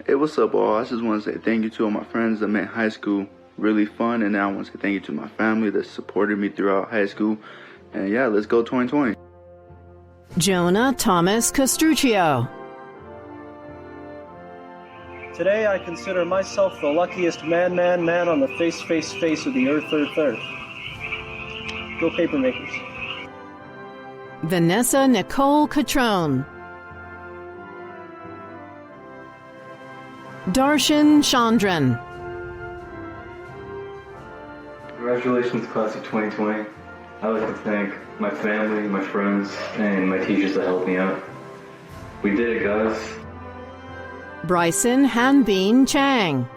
Hey, what's up, all? I just want to say thank you to all my friends that made high school really fun. And now I want to say thank you to my family that supported me throughout high school. And yeah, let's go 2020. Jonah Thomas Castruccio. Today I consider myself the luckiest man on the face of the earth. Go Papermakers. Vanessa Nicole Catrone. Darshan Chandran. Congratulations, class of 2020. I'd like to thank my family, my friends, and my teachers that helped me out. We did it, guys. Bryson Hanbin Chang.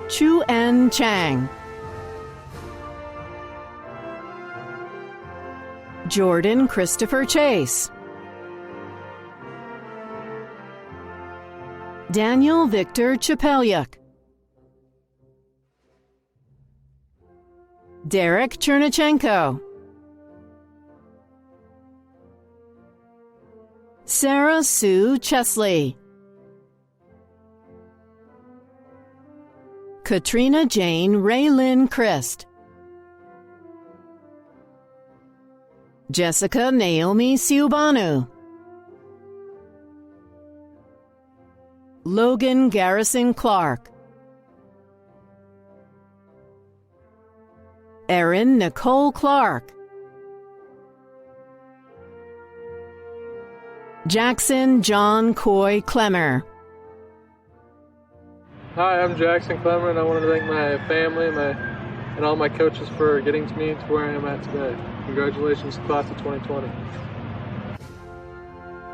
Chu En Chang. Jordan Christopher Chase. Daniel Victor Chapelyuk. Derek Chernachenko. Sarah Sue Chesley. Katrina Jane Raylyn Christ. Jessica Naomi Siubanu. Logan Garrison Clark. Erin Nicole Clark. Jackson John Coy Clemmer. Hi, I'm Jackson Clemmer, and I wanted to thank my family and all my coaches for getting me to where I am at today. Congratulations, class of 2020.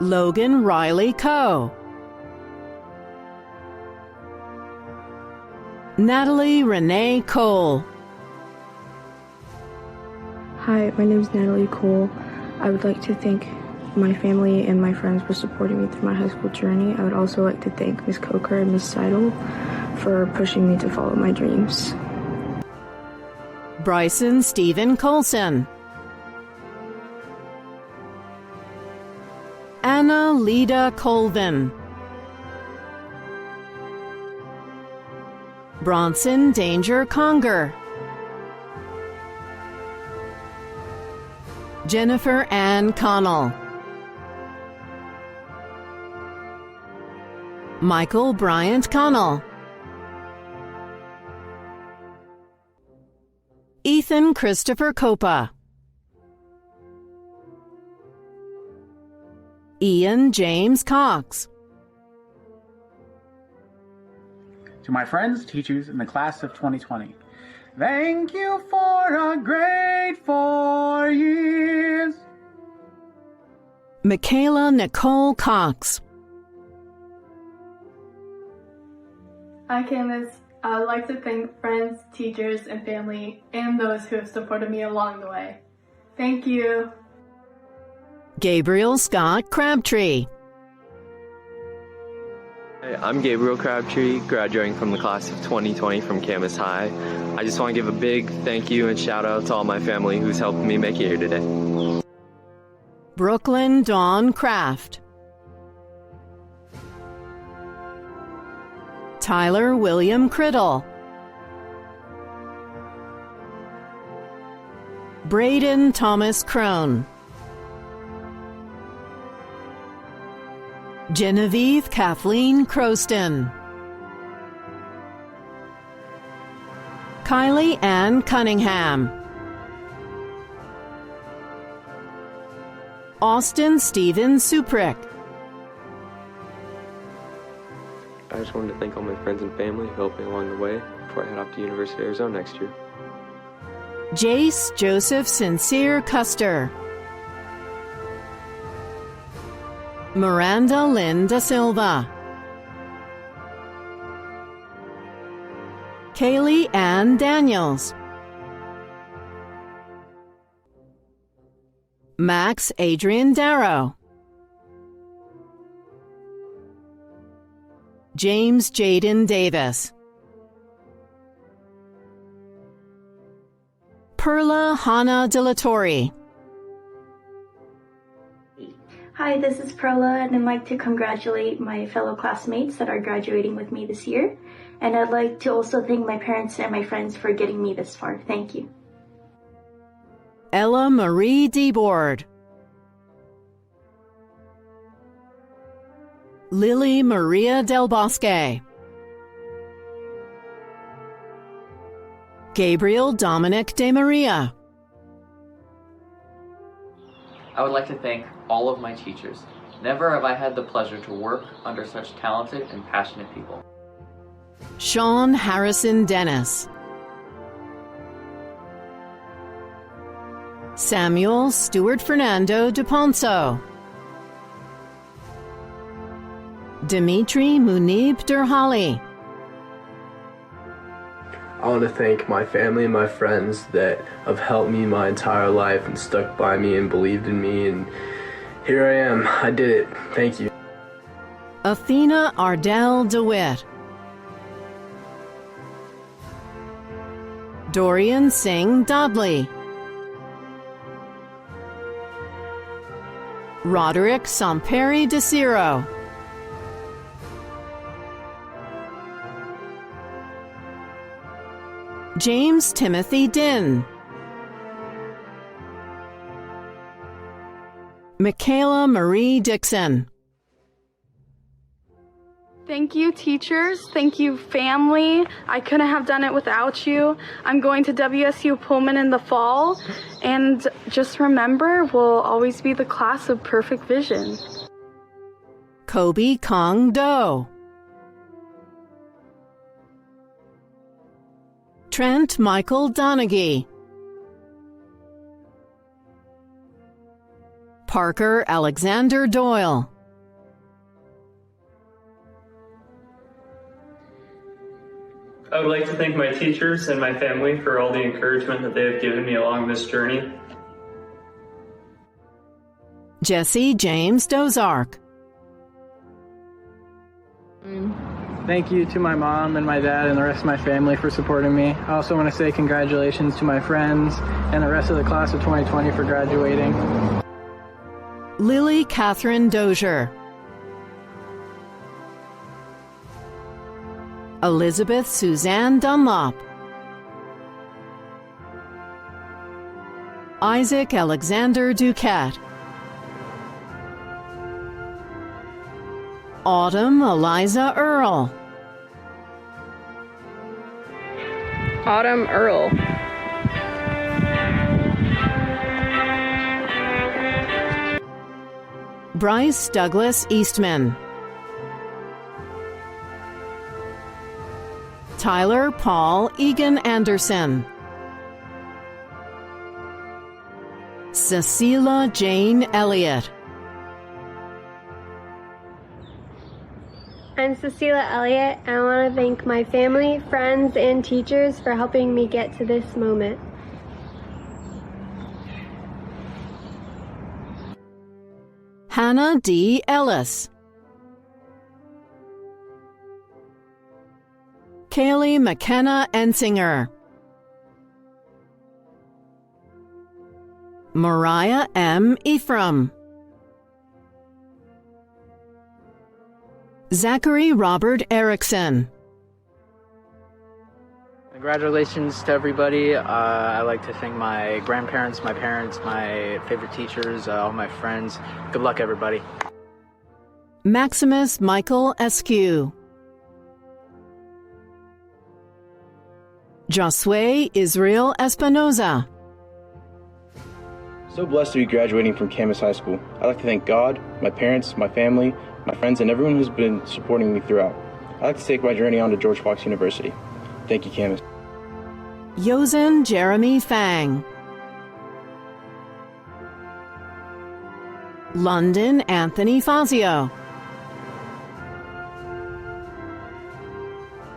Logan Riley Coe. Natalie Renee Cole. Hi, my name is Natalie Cole. I would like to thank my family and my friends for supporting me through my high school journey. I would also like to thank Ms. Coker and Ms. Seidel for pushing me to follow my dreams. Bryson Stephen Colson. Anna Lida Colvin. Bronson Danger Conger. Jennifer Ann Connell. Michael Bryant Connell. Ethan Christopher Copa. Ian James Cox. To my friends, teachers, and the class of 2020, thank you for a great 4 years. Michaela Nicole Cox. Hi, Camas. I'd like to thank friends, teachers, and family, and those who have supported me along the way. Thank you. Gabriel Scott Crabtree. Hey, I'm Gabriel Crabtree, graduating from the class of 2020 from Camas High. I just want to give a big thank you and shout out to all my family who's helped me make it here today. Brooklyn Dawn Kraft. Tyler William Criddle. Braden Thomas Crone. Genevieve Kathleen Croston. Kylie Ann Cunningham. Austin Stephen Suprick. I just wanted to thank all my friends and family who helped me along the way before I head off to University of Arizona next year. Jace Joseph Sincere Custer. Miranda Lynn Da Silva. Kaylee Ann Daniels. Max Adrian Darrow. James Jaden Davis. Perla Hannah De La Torre. Hi, this is Perla, and I'd like to congratulate my fellow classmates that are graduating with me this year. And I'd like to also thank my parents and my friends for getting me this far. Thank you. Ella Marie DeBoard. Lily Maria Del Bosque. Gabriel Dominic De Maria. I would like to thank all of my teachers. Never have I had the pleasure to work under such talented and passionate people. Sean Harrison Dennis. Samuel Stuart Fernando DuPonso. Dimitri Munib Durhali. I want to thank my family and my friends that have helped me my entire life and stuck by me and believed in me, and here I am. I did it. Thank you. Athena Ardell DeWitt. Dorian Singh Dodley. Roderick Samperi DeCiro. James Timothy Din. Michaela Marie Dixon. Thank you, teachers. Thank you, family. I couldn't have done it without you. I'm going to WSU Pullman in the fall. And just remember, we'll always be the class of perfect vision. Kobe Kong Do. Trent Michael Donaghy. Parker Alexander Doyle. I would like to thank my teachers and my family for all the encouragement that they have given me along this journey. Jesse James Dozark. Thank you to my mom and my dad and the rest of my family for supporting me. I also want to say congratulations to my friends and the rest of the class of 2020 for graduating. Lily Catherine Dozier. Elizabeth Suzanne Dunlop. Isaac Alexander Duquette. Autumn Eliza Earl. Autumn Earl. Bryce Douglas Eastman. Tyler Paul Egan Anderson. Cecilia Jane Elliott. I'm Cecilia Elliott, and I want to thank my family, friends, and teachers for helping me get to this moment. Hannah D. Ellis. Kaylee McKenna Ensinger. Mariah M. Ephraim. Zachary Robert Erickson. Congratulations to everybody. I'd like to thank my grandparents, my parents, my favorite teachers, all my friends. Good luck, everybody. Maximus Michael Eskew. Josue Israel Espinoza. So blessed to be graduating from Camas High School. I'd like to thank God, my parents, my family, my friends, and everyone who's been supporting me throughout. I'd like to take my journey on to George Fox University. Thank you, Camas. Yosen Jeremy Fang. London Anthony Fazio.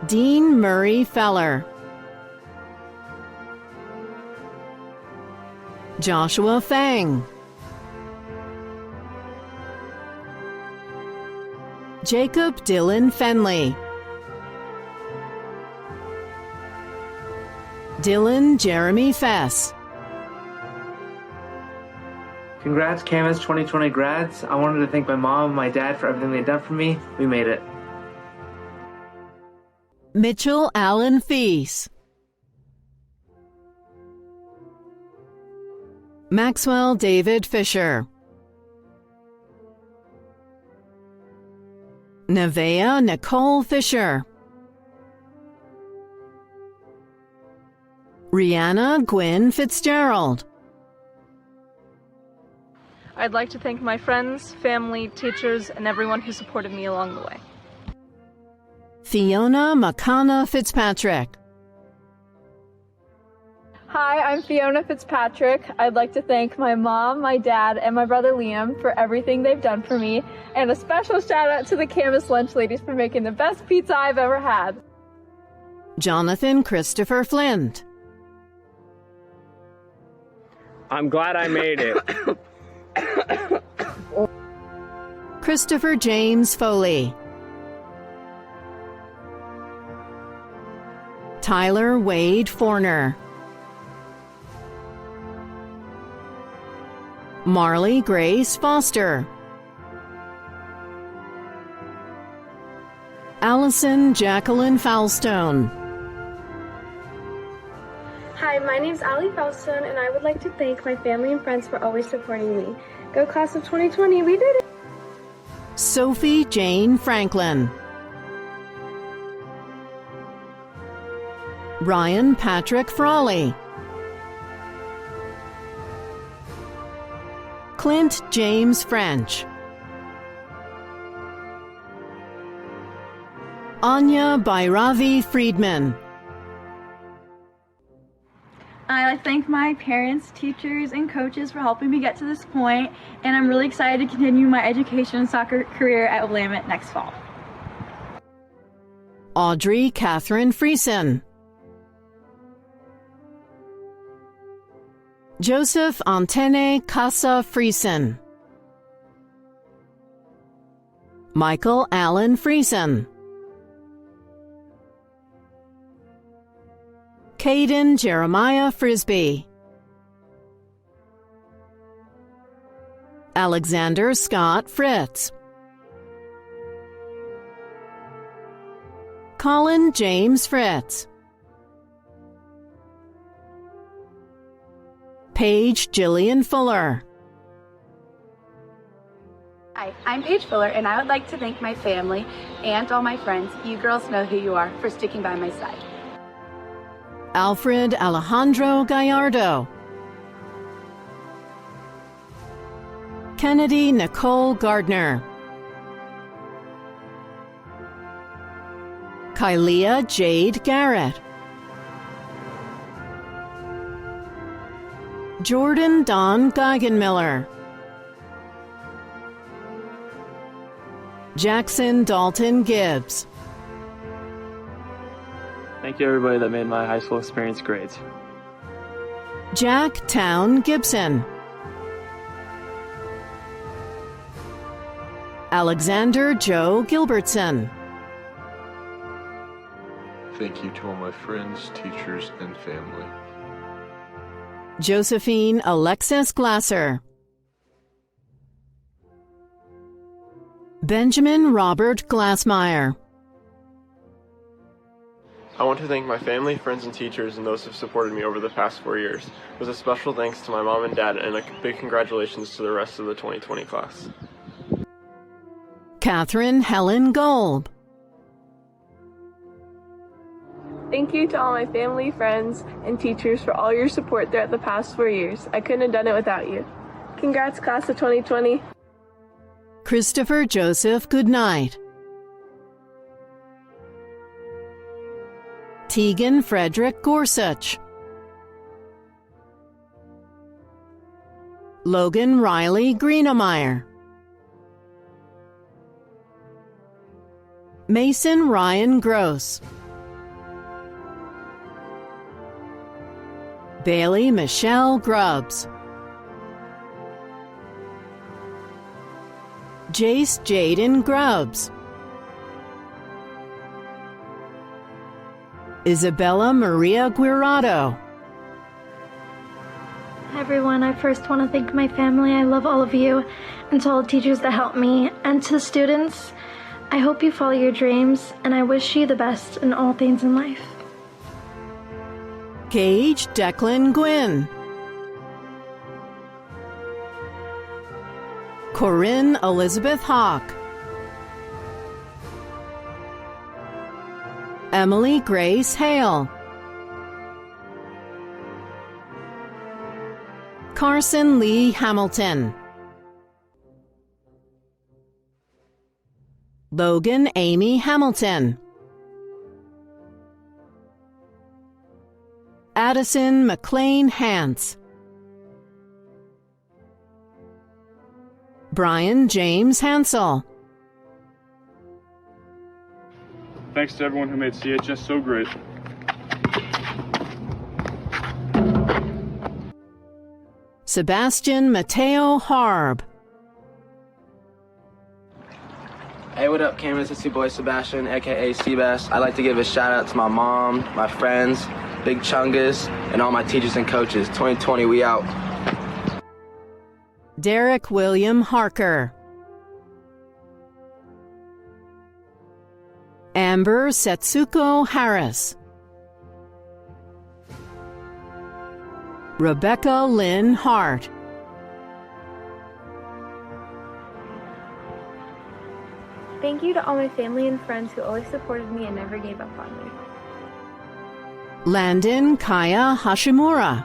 Dean Murray Feller. Joshua Fang. Jacob Dylan Fenley. Dylan Jeremy Fess. Congrats, Camas 2020 grads. I wanted to thank my mom and my dad for everything they've done for me. We made it. Mitchell Allen Fees. Maxwell David Fisher. Nevea Nicole Fisher. Rihanna Gwynn Fitzgerald. I'd like to thank my friends, family, teachers, and everyone who supported me along the way. Fiona McConna Fitzpatrick. Hi, I'm Fiona Fitzpatrick. I'd like to thank my mom, my dad, and my brother Liam for everything they've done for me, and a special shout out to the Camas lunch ladies for making the best pizza I've ever had. Jonathan Christopher Flint. I'm glad I made it. Christopher James Foley. Tyler Wade Forner. Marley Grace Foster. Allison Jacqueline Foulstone. Hi, my name's Ali Foulstone, and I would like to thank my family and friends for always supporting me. Go class of 2020, we did it! Sophie Jane Franklin. Ryan Patrick Frawley. Clint James French. Anya Bhairavi Friedman. I'd like to thank my parents, teachers, and coaches for helping me get to this point, and I'm really excited to continue my education and soccer career at Willamette next fall. Audrey Catherine Friesen. Joseph Antene Casa Friesen. Michael Allen Friesen. Caden Jeremiah Frisbee. Alexander Scott Fritz. Colin James Fritz. Paige Jillian Fuller. Hi, I'm Paige Fuller, and I would like to thank my family and all my friends, you girls know who you are, for sticking by my side. Alfred Alejandro Gallardo. Kennedy Nicole Gardner. Kylea Jade Garrett. Jordan Don Geigenmiller. Jackson Dalton Gibbs. Thank you everybody that made my high school experience great. Jack Town Gibson. Alexander Joe Gilbertson. Thank you to all my friends, teachers, and family. Josephine Alexis Glasser. Benjamin Robert Glassmeyer. I want to thank my family, friends, and teachers, and those who have supported me over the past 4 years. With a special thanks to my mom and dad, and a big congratulations to the rest of the 2020 class. Catherine Helen Golb. Thank you to all my family, friends, and teachers for all your support throughout the past 4 years. I couldn't have done it without you. Congrats, class of 2020. Christopher Joseph Goodnight. Tegan Frederick Gorsuch, Logan Riley Greenemeyer, Mason Ryan Gross, Bailey Michelle Grubbs, Jace Jaden Grubbs, Isabella Maria Guirado. Hi everyone, I first want to thank my family. I love all of you, and to all the teachers that helped me, and to the students. I hope you follow your dreams, and I wish you the best in all things in life. Gage Declan Gwynn, Corinne Elizabeth Hawk, Emily Grace Hale, Carson Lee Hamilton, Logan Amy Hamilton, Addison McLean Hance, Brian James Hansel, Thanks to everyone who made CHS so great. Sebastian Mateo Harb, Hey, what up, Camas? It's your boy Sebastian, aka Seabass. I'd like to give a shout out to my mom, my friends, Big Chungus, and all my teachers and coaches. 2020, we out. Derek William Harker, Amber Setsuko Harris, Rebecca Lynn Hart, Thank you to all my family and friends who always supported me and never gave up on me. Landon Kaya Hashimura,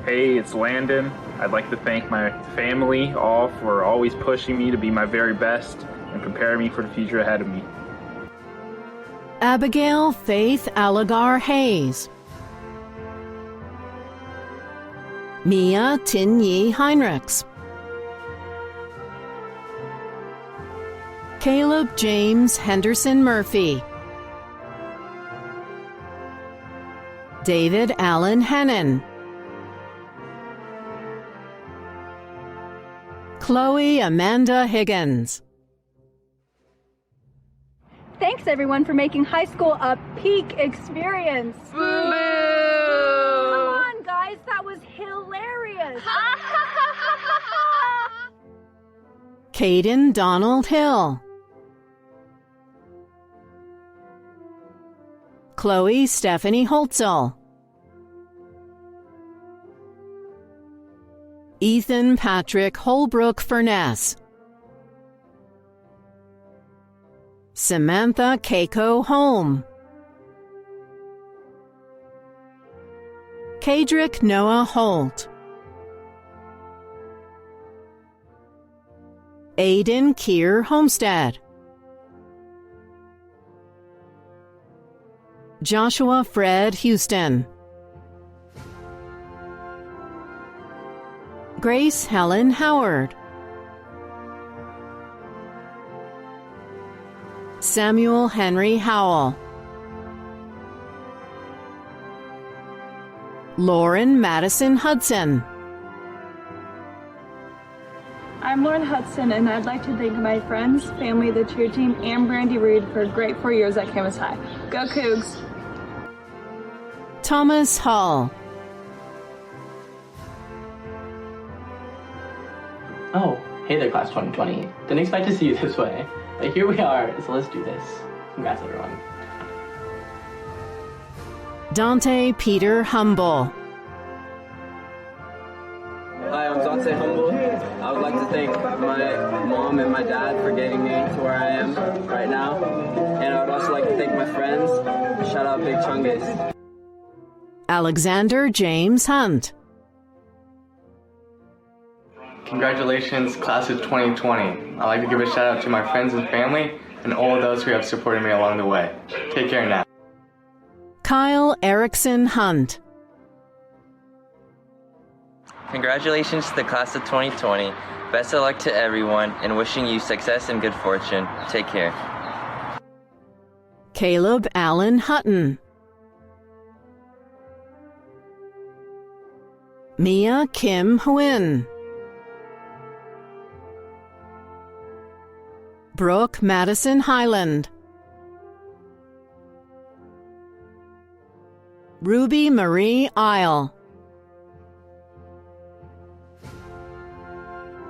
Hey, it's Landon. I'd like to thank my family all for always pushing me to be my very best and preparing me for the future ahead of me. Abigail Faith Alagar Hayes, Mia Tin-Yi Heinrichs, Caleb James Henderson Murphy, David Allen Hennon, Chloe Amanda Higgins. Thanks everyone for making high school a peak experience. Boo! Come on guys, that was hilarious. Caden Donald Hill, Chloe Stephanie Holtzel, Ethan Patrick Holbrook Furness, Samantha Keiko Holm, Kadrick Noah Holt, Aiden Keir Homestead, Joshua Fred Houston, Grace Helen Howard, Samuel Henry Howell, Lauren Madison Hudson. I'm Lauren Hudson, and I'd like to thank my friends, family, the cheer team, and Brandy Reed for a great 4 years at Camas High. Go Cougs! Thomas Hall, Oh, hey there, class 2020. Didn't expect to see you this way, but here we are, so let's do this. Congrats, everyone. Dante Peter Humble, Hi, I'm Dante Humble. I would like to thank my mom and my dad for getting me to where I am right now. And I would also like to thank my friends. Shout out Big Chungus. Alexander James Hunt, Congratulations, class of 2020. I'd like to give a shout out to my friends and family, and all of those who have supported me along the way. Take care now. Kyle Erickson Hunt. Congratulations to the class of 2020. Best of luck to everyone and wishing you success and good fortune. Take care. Caleb Allen Hutton. Mia Kim Huyn. Brooke Madison Highland. Ruby Marie Isle.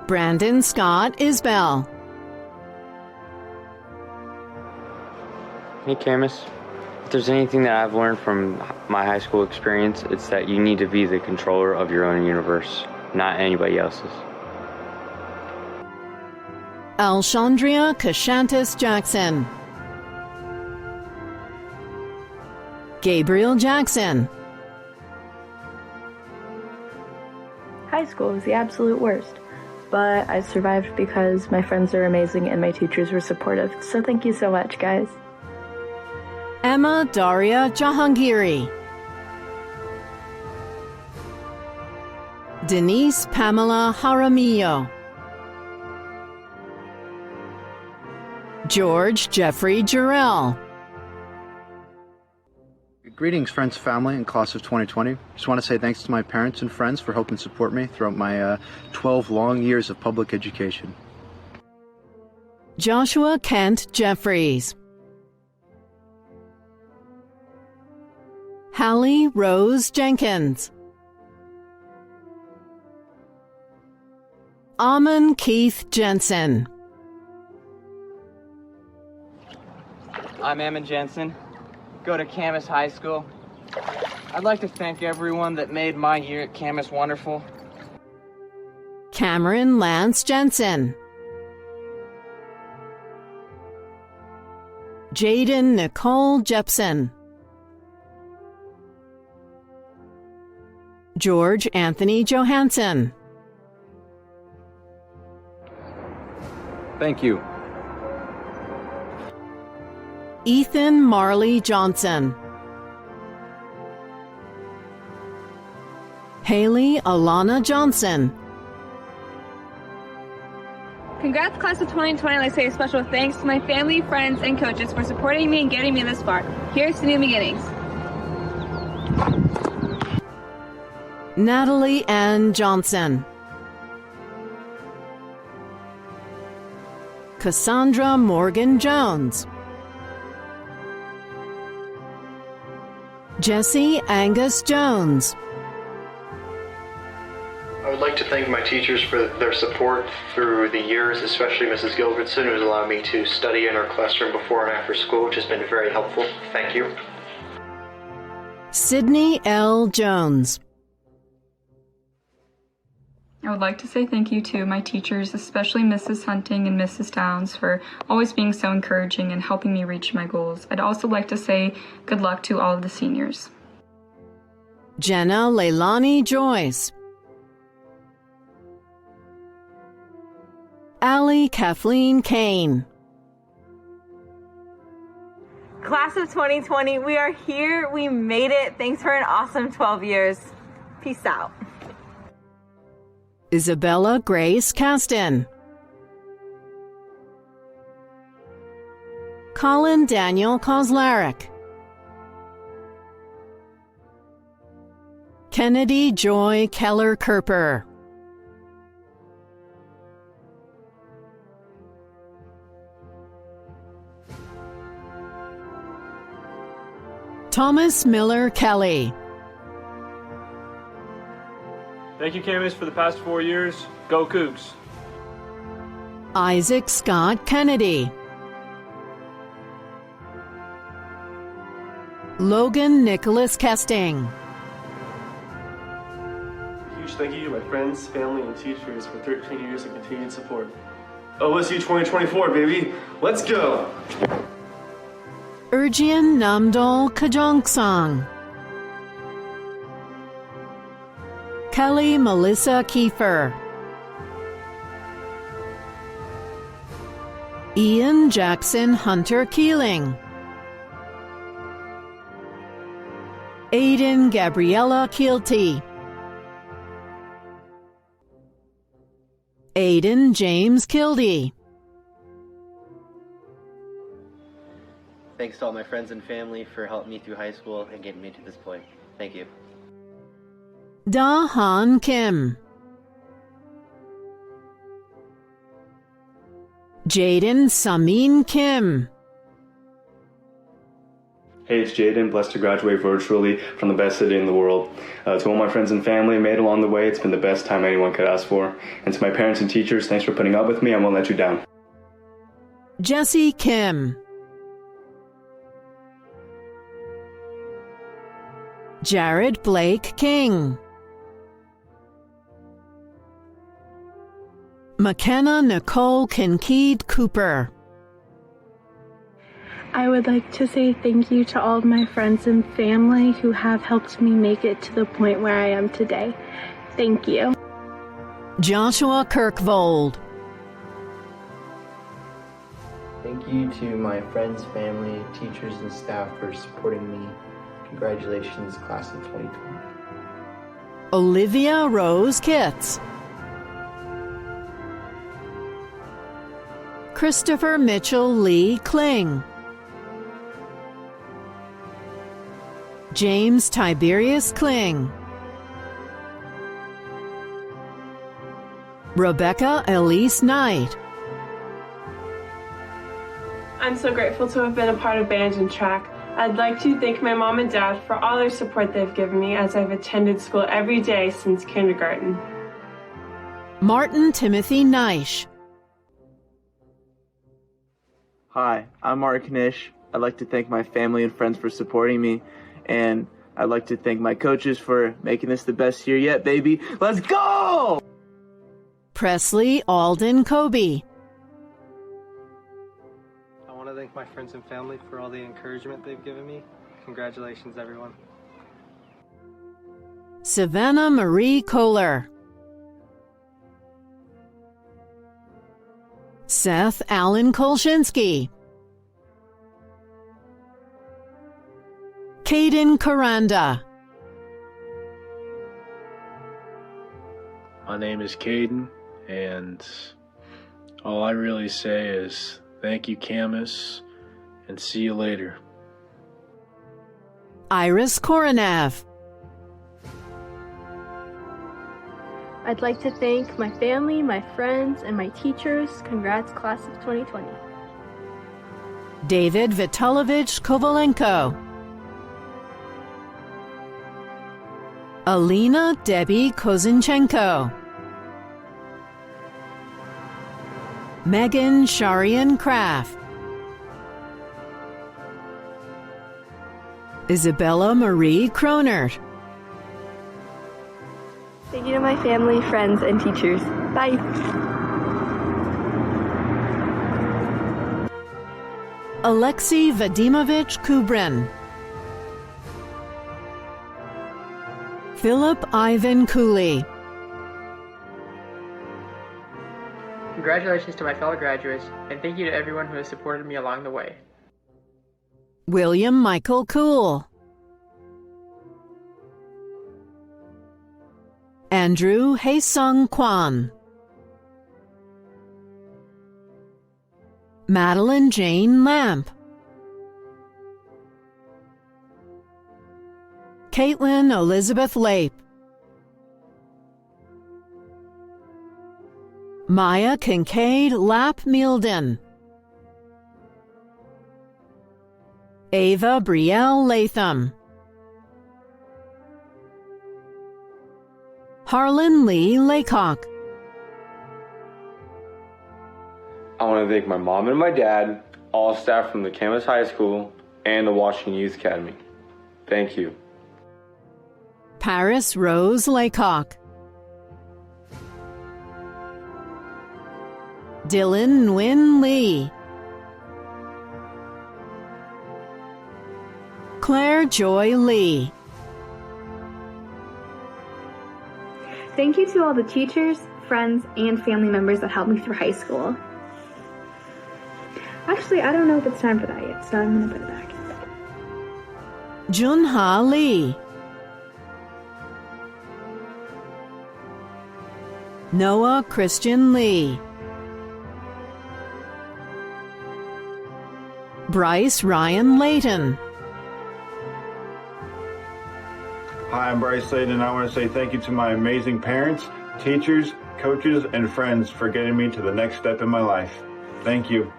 Brandon Scott Isbell. Hey Camas, if there's anything that I've learned from my high school experience, it's that you need to be the controller of your own universe, not anybody else's. Alchandria Kashantis Jackson. Gabriel Jackson. High school was the absolute worst, but I survived because my friends are amazing and my teachers were supportive. So thank you so much, guys. Emma Daria Jahangiri. Denise Pamela Jaramillo. George Jeffrey Jarrell. Greetings, friends, family, and class of 2020. Just want to say thanks to my parents and friends for helping support me throughout my 12 long years of public education. Joshua Kent Jeffries. Hallie Rose Jenkins. Amon Keith Jensen. I'm Ammon Jensen. Go to Camas High School. I'd like to thank everyone that made my year at Camas wonderful. Cameron Lance Jensen. Jaden Nicole Jepson. George Anthony Johansson. Thank you. Ethan Marley Johnson. Haley Alana Johnson. Congrats, class of 2020. I'd like to say a special thanks to my family, friends, and coaches for supporting me and getting me this far. Here's to new beginnings. Natalie Ann Johnson. Cassandra Morgan Jones. Jesse Angus Jones. I would like to thank my teachers for their support through the years, especially Mrs. Gilbertson, who has allowed me to study in her classroom before and after school, which has been very helpful. Thank you. Sydney L. Jones. I would like to say thank you to my teachers, especially Mrs. Hunting and Mrs. Downs, for always being so encouraging and helping me reach my goals. I'd also like to say good luck to all of the seniors. Jenna Leilani Joyce. Allie Kathleen Kane. Class of 2020, we are here. We made it. Thanks for an awesome 12 years. Peace out. Isabella Grace Caston. Colin Daniel Kozlarek. Kennedy Joy Keller Kerper. Thomas Miller Kelly. Thank you, Camas, for the past 4 years. Go Cougs. Isaac Scott Kennedy. Logan Nicholas Kesting. A huge thank you to my friends, family, and teachers for 13 years of continued support. OSU 2024, baby. Let's go. Urjian Namdol Kajongsang. Kelly Melissa Kiefer. Ian Jackson Hunter Keeling, Aiden Gabriella Keelty, Aiden James Kildee, Thanks to all my friends and family for helping me through high school and getting me to this point. Thank you. Da Han Kim, Jaden Samin Kim, Hey, it's Jaden, blessed to graduate virtually from the best city in the world. To all my friends and family made along the way, it's been the best time anyone could ask for. And to my parents and teachers, thanks for putting up with me. I won't let you down. Jesse Kim, Jared Blake King, McKenna Nicole Kincaid Cooper, I would like to say thank you to all of my friends and family who have helped me make it to the point where I am today. Thank you. Joshua Kirkvold, Thank you to my friends, family, teachers, and staff for supporting me. Congratulations, class of 2020. Olivia Rose Kitts, Christopher Mitchell Lee Kling, James Tiberius Kling, Rebecca Elise Knight, I'm so grateful to have been a part of band and track. I'd like to thank my mom and dad for all their support they've given me as I've attended school every day since kindergarten. Martin Timothy Neisch, Hi, I'm Mark Nish. I'd like to thank my family and friends for supporting me, and I'd like to thank my coaches for making this the best year yet, baby. Let's go! Presley Alden Kobe, I want to thank my friends and family for all the encouragement they've given me. Congratulations, everyone. Savannah Marie Kohler, Seth Allen Kolshinsky, Caden Karanda, My name is Caden, and all I really say is thank you, Camas, and see you later. Iris Koronev, I'd like to thank my family, my friends, and my teachers. Congrats, class of 2020. David Vitalovich Kovalenko, Alina Debbie Kozinchenko, Megan Sharian Kraft, Isabella Marie Kronert. Thank you to my family, friends, and teachers. Bye. Alexei Vadimovich Kubrin, Philip Ivan Cooley, Congratulations to my fellow graduates, and thank you to everyone who has supported me along the way. William Michael Cool, Andrew Haesung Kwan, Madeline Jane Lamp, Caitlin Elizabeth Lape, Maya Kincaid Lapp Mealden, Ava Brielle Latham, Harlan Lee Laycock. I want to thank my mom and my dad, all staff from the Camas High School, and the Washington Youth Academy. Thank you. Paris Rose Laycock, Dylan Nguyen Lee, Claire Joy Lee. Thank you to all the teachers, friends, and family members that helped me through high school. Actually, I don't know if it's time for that yet, so I'm gonna put it back. Junha Lee. Noah Christian Lee. Bryce Ryan Layton. Hi, I'm Bryce Layton, and I want to say thank you to my amazing parents, teachers, coaches, and friends for getting me to the next step in my life. Thank you.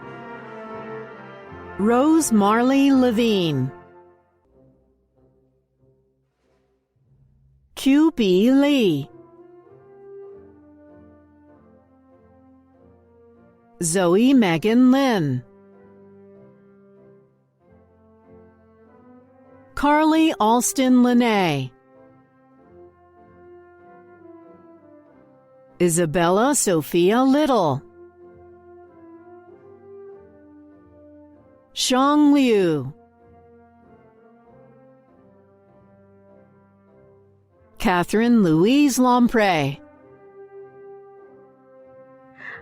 Rose Marley Levine. QB Lee. Zoe Megan Lynn. Carly Alston Lene. Isabella Sophia Little. Shang Liu. Catherine Louise Lamprey.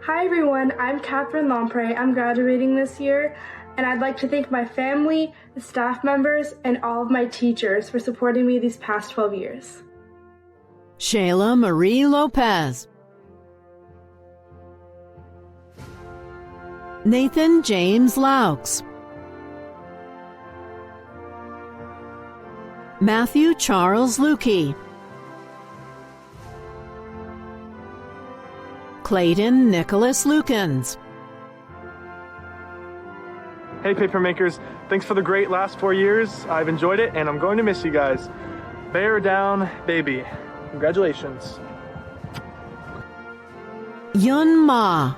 Hi everyone, I'm Catherine Lamprey. I'm graduating this year, and I'd like to thank my family, the staff members, and all of my teachers for supporting me these past 12 years. Shayla Marie Lopez. Nathan James Laux. Matthew Charles Lukey. Clayton Nicholas Lukens. Hey Papermakers, thanks for the great last 4 years. I've enjoyed it and I'm going to miss you guys. Bear down, baby. Congratulations. Yun Ma.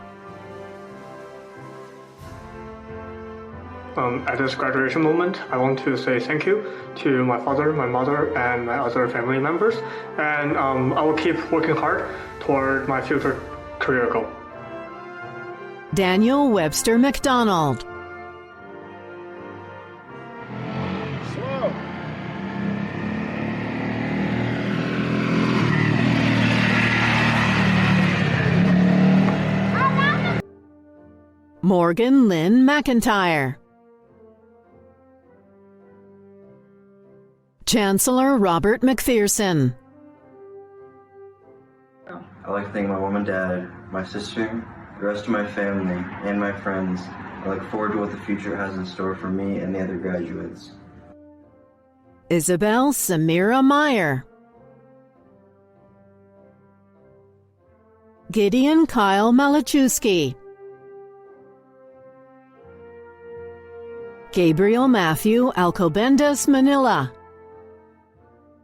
At this graduation moment, I want to say thank you to my father, my mother, and my other family members. And I will keep working hard toward my future career goal. Daniel Webster McDonald. Morgan Lynn McIntyre. Chancellor Robert McPherson. I'd like to thank my mom and dad, my sister, the rest of my family, and my friends. I look forward to what the future has in store for me and the other graduates. Isabel Samira Meyer. Gideon Kyle Malachewski. Gabriel Matthew Alcobendas Manila.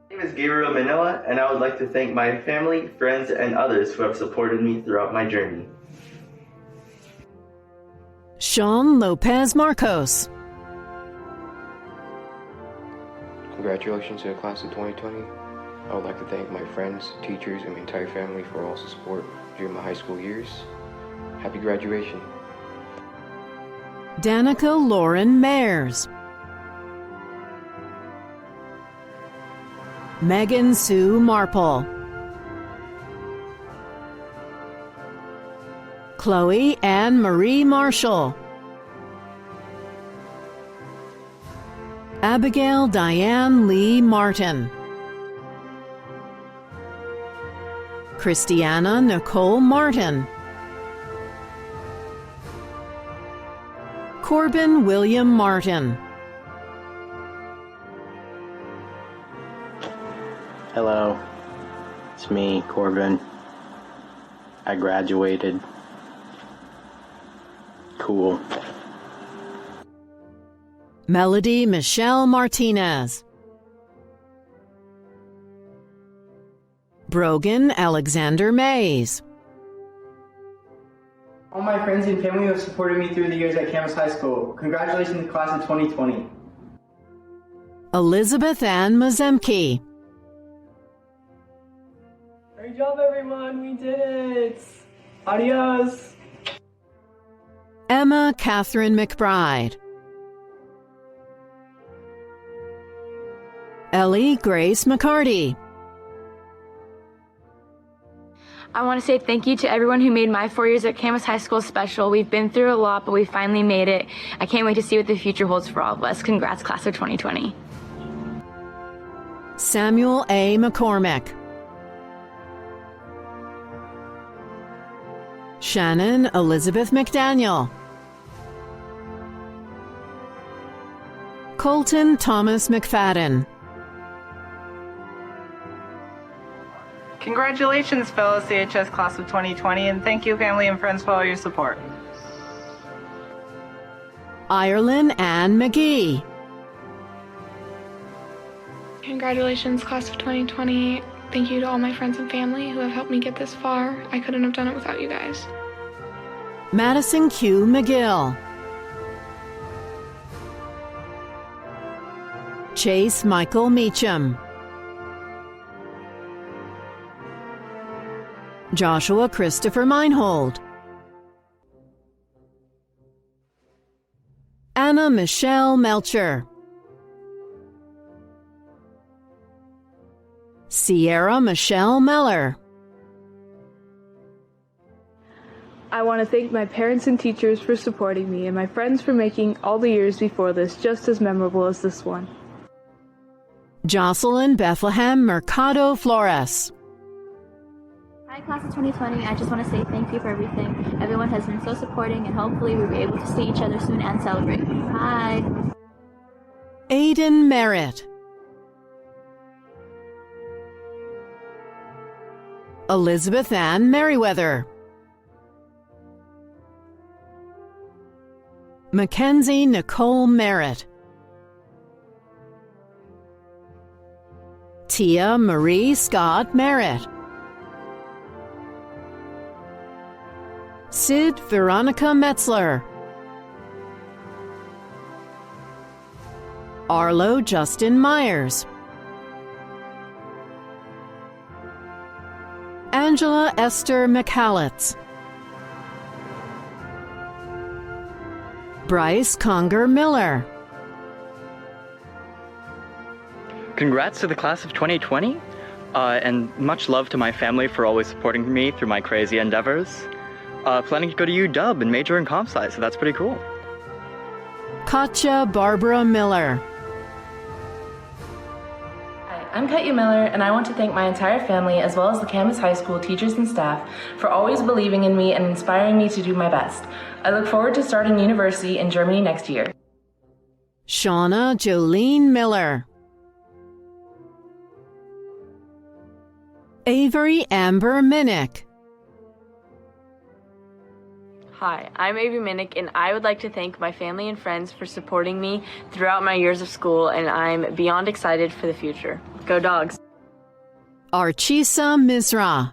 My name is Gabriel Manila, and I would like to thank my family, friends, and others who have supported me throughout my journey. Sean Lopez Marcos. Congratulations to the class of 2020. I would like to thank my friends, teachers, and my entire family for all the support during my high school years. Happy graduation. Danica Lauren Mayers. Megan Sue Marple. Chloe Ann Marie Marshall. Abigail Diane Lee Martin. Christiana Nicole Martin. Corbin William Martin. Hello, it's me, Corbin. I graduated. Cool. Melody Michelle Martinez. Brogan Alexander Mays. All my friends and family who have supported me through the years at Camas High School. Congratulations, class of 2020. Elizabeth Ann Mazemke. Great job, everyone. We did it. Adios. Emma Catherine McBride. Ellie Grace McCarty. I want to say thank you to everyone who made my 4 years at Camas High School special. We've been through a lot, but we finally made it. I can't wait to see what the future holds for all of us. Congrats, class of 2020. Samuel A. McCormick. Shannon Elizabeth McDaniel. Colton Thomas McFadden. Congratulations, fellow CHS class of 2020, and thank you, family and friends, for all your support. Ireland Ann McGee. Congratulations, class of 2020. Thank you to all my friends and family who have helped me get this far. I couldn't have done it without you guys. Madison Q. McGill. Chase Michael Meacham. Joshua Christopher Meinhold. Anna Michelle Melcher. Sierra Michelle Meller. I want to thank my parents and teachers for supporting me and my friends for making all the years before this just as memorable as this one. Jocelyn Bethlehem Mercado Flores. Hi, class of 2020. I just want to say thank you for everything. Everyone has been so supporting, and hopefully we'll be able to see each other soon and celebrate. Bye. Aiden Merritt. Elizabeth Ann Merriweather. Mackenzie Nicole Merritt. Tia Marie Scott Merritt. Sid Veronica Metzler. Arlo Justin Myers. Angela Esther McCallitz. Bryce Conger Miller. Congrats to the class of 2020, and much love to my family for always supporting me through my crazy endeavors. Planning to go to UW and major in comp sci, so that's pretty cool. Katja Barbara Miller. Hi, I'm Katya Miller, and I want to thank my entire family as well as the Camas High School teachers and staff for always believing in me and inspiring me to do my best. I look forward to starting university in Germany next year. Shauna Jolene Miller. Avery Amber Minnick. Hi, I'm Avery Minnick, and I would like to thank my family and friends for supporting me throughout my years of school, and I'm beyond excited for the future. Go Dogs! Archisa Misra.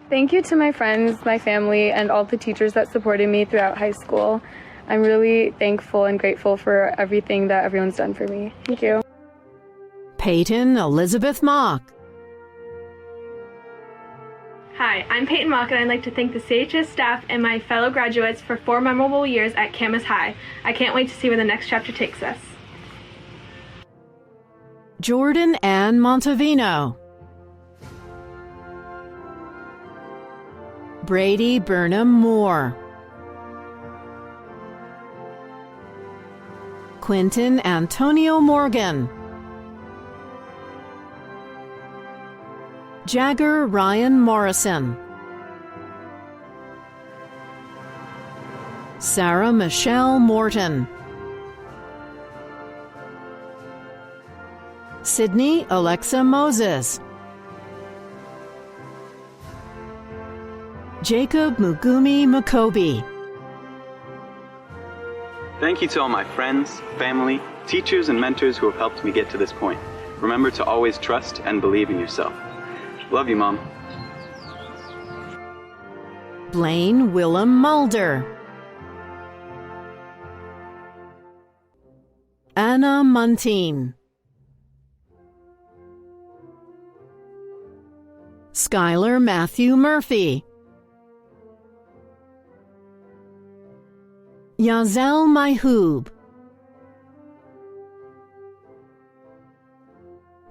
Thank you to my friends, my family, and all the teachers that supported me throughout high school. I'm really thankful and grateful for everything that everyone's done for me. Thank you. Peyton Elizabeth Mock. Hi, I'm Peyton Mock, and I'd like to thank the CHS staff and my fellow graduates for 4 memorable years at Camas High. I can't wait to see where the next chapter takes us. Jordan Ann Montevino. Brady Burnham Moore. Quinton Antonio Morgan. Jagger Ryan Morrison. Sarah Michelle Morton. Sydney Alexa Moses. Jacob Mugumi Mukobi. Thank you to all my friends, family, teachers, and mentors who have helped me get to this point. Remember to always trust and believe in yourself. Love you, Mom. Blaine Willem Mulder. Anna Muntean. Skylar Matthew Murphy. Yazel Maihoob.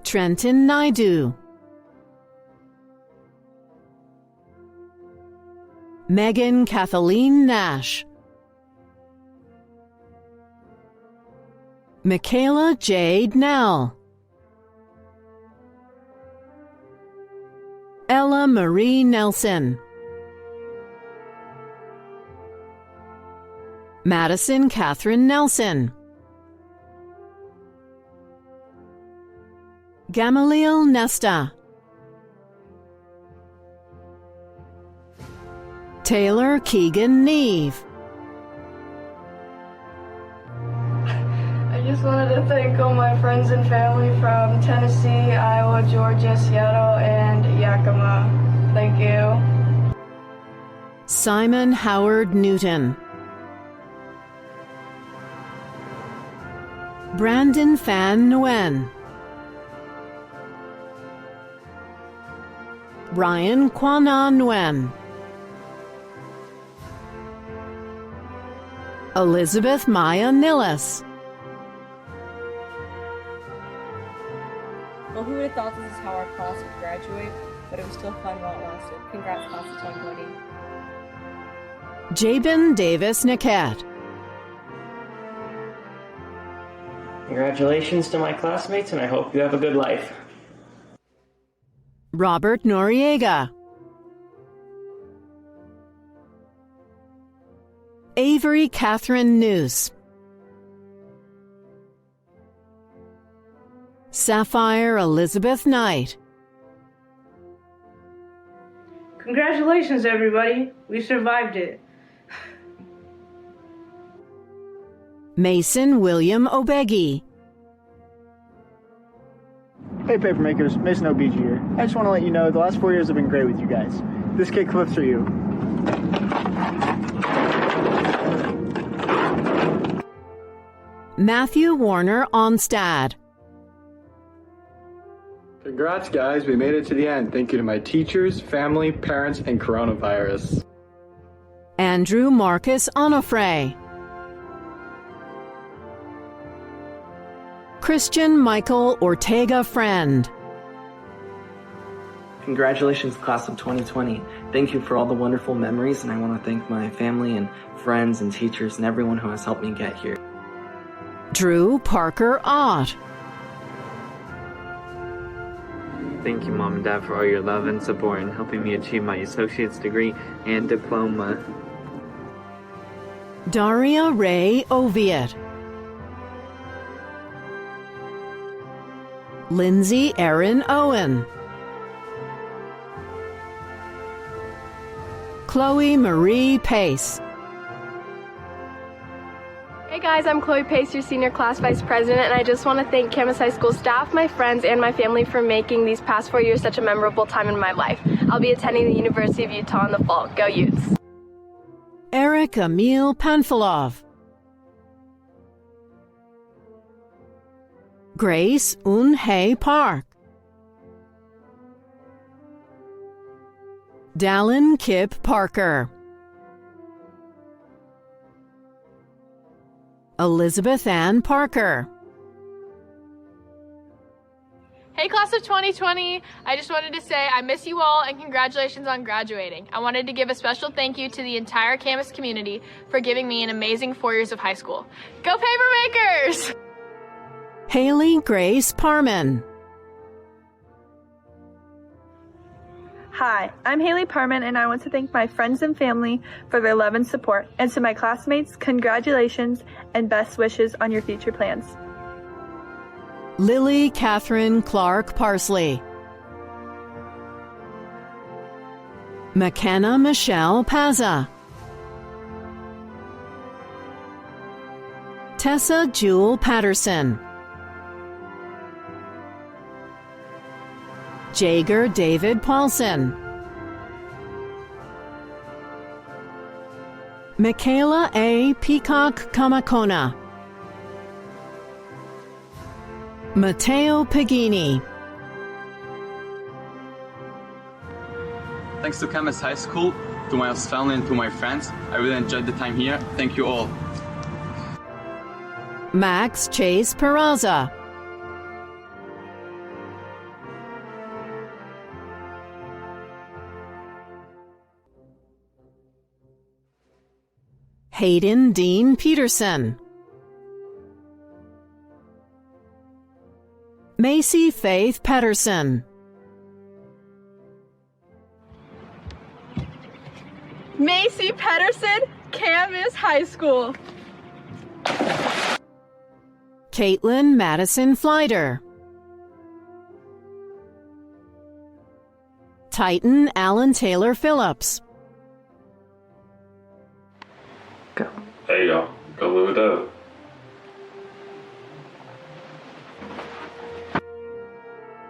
Trenton Naidu. Megan Kathleen Nash, Michaela Jade Nell, Ella Marie Nelson, Madison Catherine Nelson, Gamaliel Nesta, Taylor Keegan Neve, I just wanted to thank all my friends and family from Tennessee, Iowa, Georgia, Seattle, and Yakima. Thank you. Simon Howard Newton, Brandon Fan Nguyen, Ryan Kwana Nguyen, Elizabeth Maya Nillis, Well, who would have thought this is how our class would graduate, but it was still fun while it lasted. Congrats, class of 2020. Jabin Davis Niket, Congratulations to my classmates, and I hope you have a good life. Robert Noriega, Avery Catherine Noose, Sapphire Elizabeth Knight, Congratulations, everybody. We survived it. Mason William Obegi, Hey Papermakers, Mason OBG here. I just want to let you know the last 4 years have been great with you guys. This cake clip's for you. Matthew Warner Onstad, Congrats, guys. We made it to the end. Thank you to my teachers, family, parents, and coronavirus. Andrew Marcus Onofre, Christian Michael Ortega Friend, Congratulations, class of 2020. Thank you for all the wonderful memories, and I want to thank my family and friends and teachers and everyone who has helped me get here. Drew Parker Ott, Thank you, Mom and Dad, for all your love and support in helping me achieve my associate's degree and diploma. Daria Ray Oviatt, Lindsay Erin Owen, Chloe Marie Pace, Hey guys, I'm Chloe Pace, your senior class vice president, and I just want to thank Camas High School staff, my friends, and my family for making these past 4 years such a memorable time in my life. I'll be attending the University of Utah in the fall. Go Utes! Eric Emil Panfilov, Grace Un-Hae Park, Dallin Kip Parker, Elizabeth Ann Parker, Hey class of 2020, I just wanted to say I miss you all and congratulations on graduating. I wanted to give a special thank you to the entire Camas community for giving me an amazing 4 years of high school. Go Papermakers! Haley Grace Parman, Hi, I'm Haley Parman, and I want to thank my friends and family for their love and support. And to my classmates, congratulations and best wishes on your future plans. Lily Catherine Clark Parsley, McKenna Michelle Pazza, Tessa Jewel Patterson, Jager David Paulson, Michaela A. Peacock Kamakona, Matteo Pagini, Thanks to Camas High School, to my host family, and to my friends. I really enjoyed the time here. Thank you all. Max Chase Peraza, Hayden Dean Peterson. Macy Faith Pedersen. Macy Pedersen, Camas High School. Caitlin Madison Flighter. Titan Alan Taylor Phillips. Hey y'all, go live it up.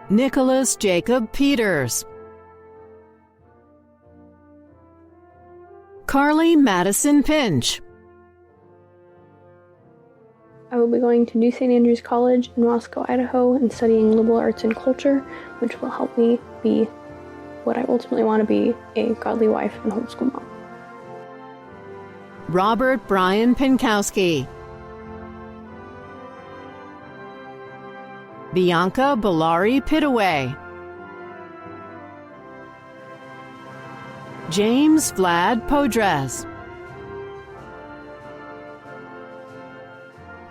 Nicholas Jacob Peters. Carly Madison Pinch. I will be going to New St. Andrews College in Roscoe, Idaho, and studying liberal arts and culture, which will help me be what I ultimately want to be, a godly wife and homeschool mom. Robert Brian Pinkowski. Bianca Balari Pitaway. James Vlad Podres.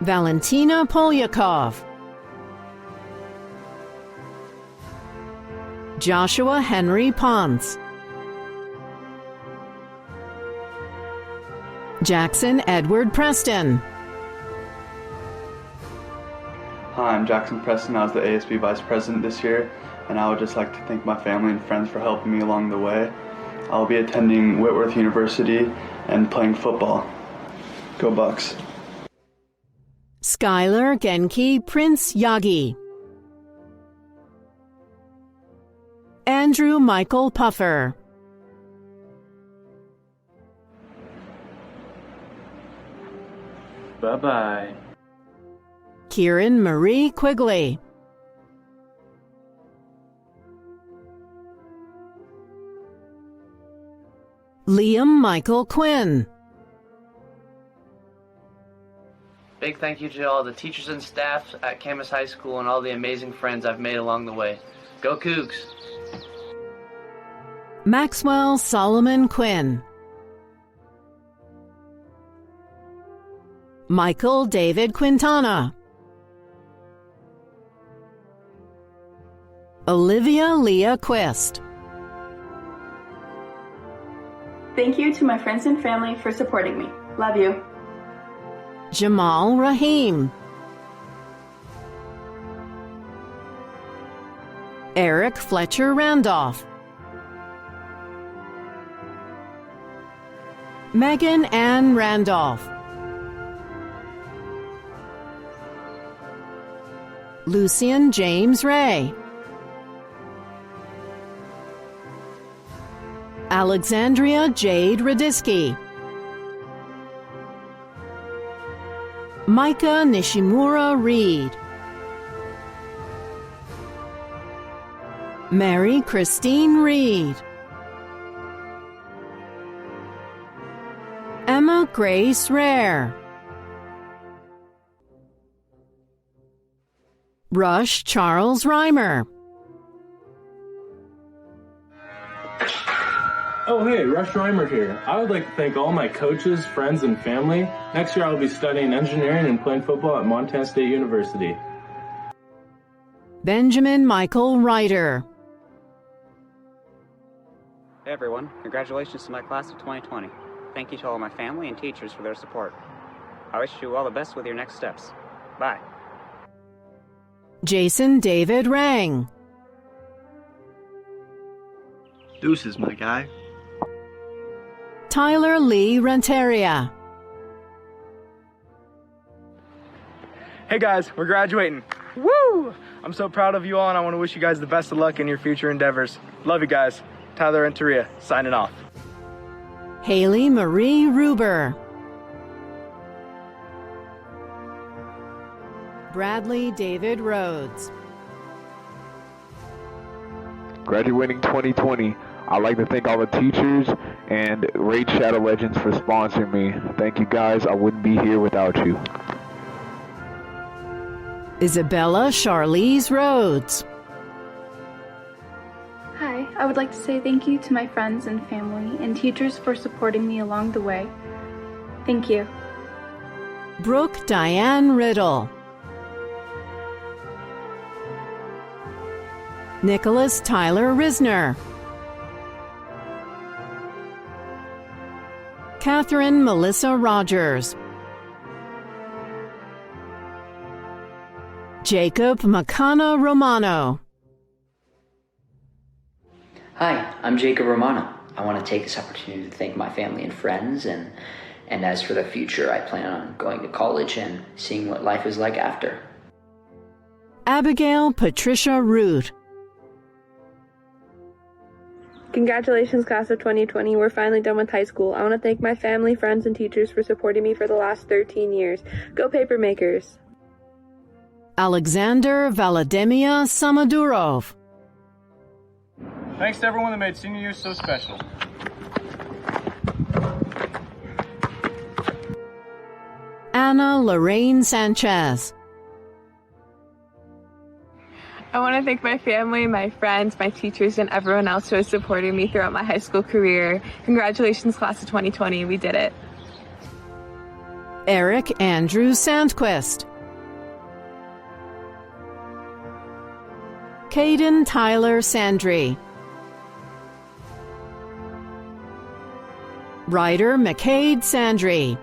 Valentina Polyakov. Joshua Henry Ponce. Jackson Edward Preston. Hi, I'm Jackson Preston. I was the ASB Vice President this year, and I would just like to thank my family and friends for helping me along the way. I'll be attending Whitworth University and playing football. Go Bucks. Skylar Genki Prince Yagi. Andrew Michael Puffer. Bye-bye. Kieran Marie Quigley. Liam Michael Quinn. Big thank you to all the teachers and staff at Camas High School and all the amazing friends I've made along the way. Go Cougs! Maxwell Solomon Quinn. Michael David Quintana. Olivia Leah Quist. Thank you to my friends and family for supporting me. Love you. Jamal Rahim. Eric Fletcher Randolph. Megan Ann Randolph. Lucian James Ray. Alexandria Jade Radisky. Micah Nishimura Reed. Mary Christine Reed. Emma Grace Rare. Rush Charles Reimer. Oh, hey, Rush Reimer here. I would like to thank all my coaches, friends, and family. Next year, I'll be studying engineering and playing football at Montana State University. Benjamin Michael Ryder. Hey everyone, congratulations to my class of 2020. Thank you to all my family and teachers for their support. I wish you all the best with your next steps. Bye. Jason David Rang. Deuces, my guy. Tyler Lee Renteria. Hey guys, we're graduating. Woo! I'm so proud of you all, and I want to wish you guys the best of luck in your future endeavors. Love you guys. Tyler Renteria, signing off. Haley Marie Ruber. Bradley David Rhodes. Graduating 2020, I'd like to thank all the teachers and Raid Shadow Legends for sponsoring me. Thank you guys, I wouldn't be here without you. Isabella Charlize Rhodes. Hi, I would like to say thank you to my friends and family and teachers for supporting me along the way. Thank you. Brooke Diane Riddle. Nicholas Tyler Risner. Catherine Melissa Rogers. Jacob Makana Romano. Hi, I'm Jacob Romano. I want to take this opportunity to thank my family and friends, and as for the future, I plan on going to college and seeing what life is like after. Abigail Patricia Root. Congratulations, class of 2020. We're finally done with high school. I want to thank my family, friends, and teachers for supporting me for the last 13 years. Go Papermakers! Alexander Valadimia Samadurov. Thanks to everyone that made senior year so special. Anna Lorraine Sanchez. I want to thank my family, my friends, my teachers, and everyone else who has supported me throughout my high school career. Congratulations, class of 2020. We did it. Eric Andrew Sandquist. Caden Tyler Sandry. Ryder McCade Sandry.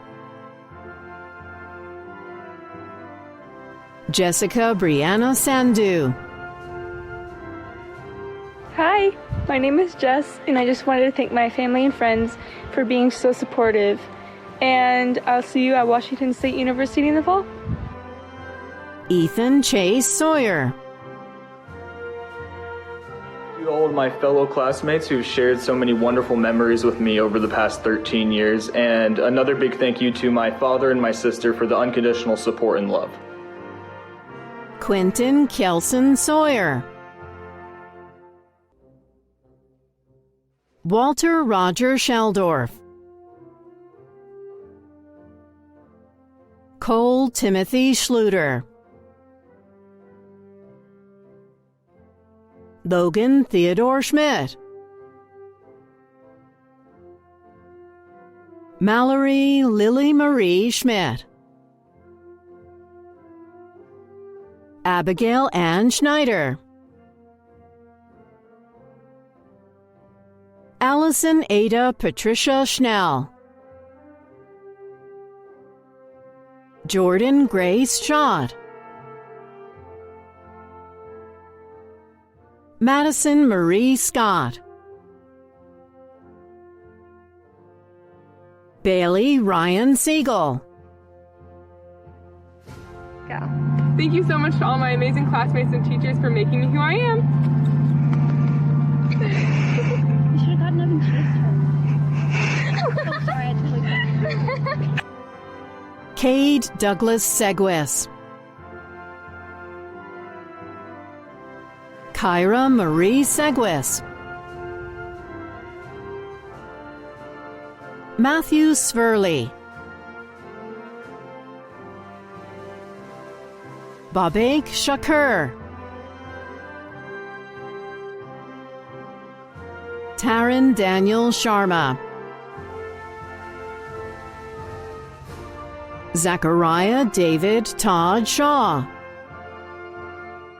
Jessica Brianna Sandu. Hi, my name is Jess, and I just wanted to thank my family and friends for being so supportive. And I'll see you at Washington State University in the fall. Ethan Chase Sawyer. Thank you to all of my fellow classmates who've shared so many wonderful memories with me over the past 13 years. And another big thank you to my father and my sister for the unconditional support and love. Quentin Kelson Sawyer. Walter Roger Sheldorf. Cole Timothy Schluter. Logan Theodore Schmidt. Mallory Lily Marie Schmidt. Abigail Ann Schneider. Allison Ada Patricia Schnell. Jordan Grace Schott. Madison Marie Scott. Bailey Ryan Siegel. Thank you so much to all my amazing classmates and teachers for making me who I am. You should have gotten up and kissed her. Oh, sorry, I totally did. Cade Douglas Seguis. Kyra Marie Seguis. Matthew Sverley. Babek Shakur. Taryn Daniel Sharma. Zachariah David Todd Shaw.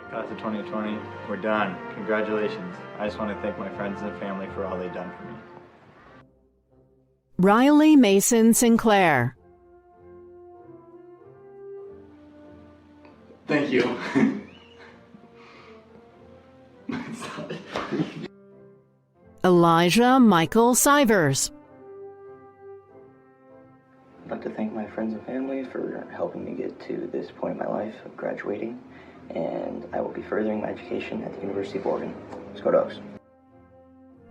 Class of 2020, we're done. Congratulations. I just want to thank my friends and family for all they've done for me. Riley Mason Sinclair. Thank you. Elijah Michael Sivers. I'd like to thank my friends and family for helping me get to this point in my life of graduating, and I will be furthering my education at the University of Oregon. Let's go Dogs.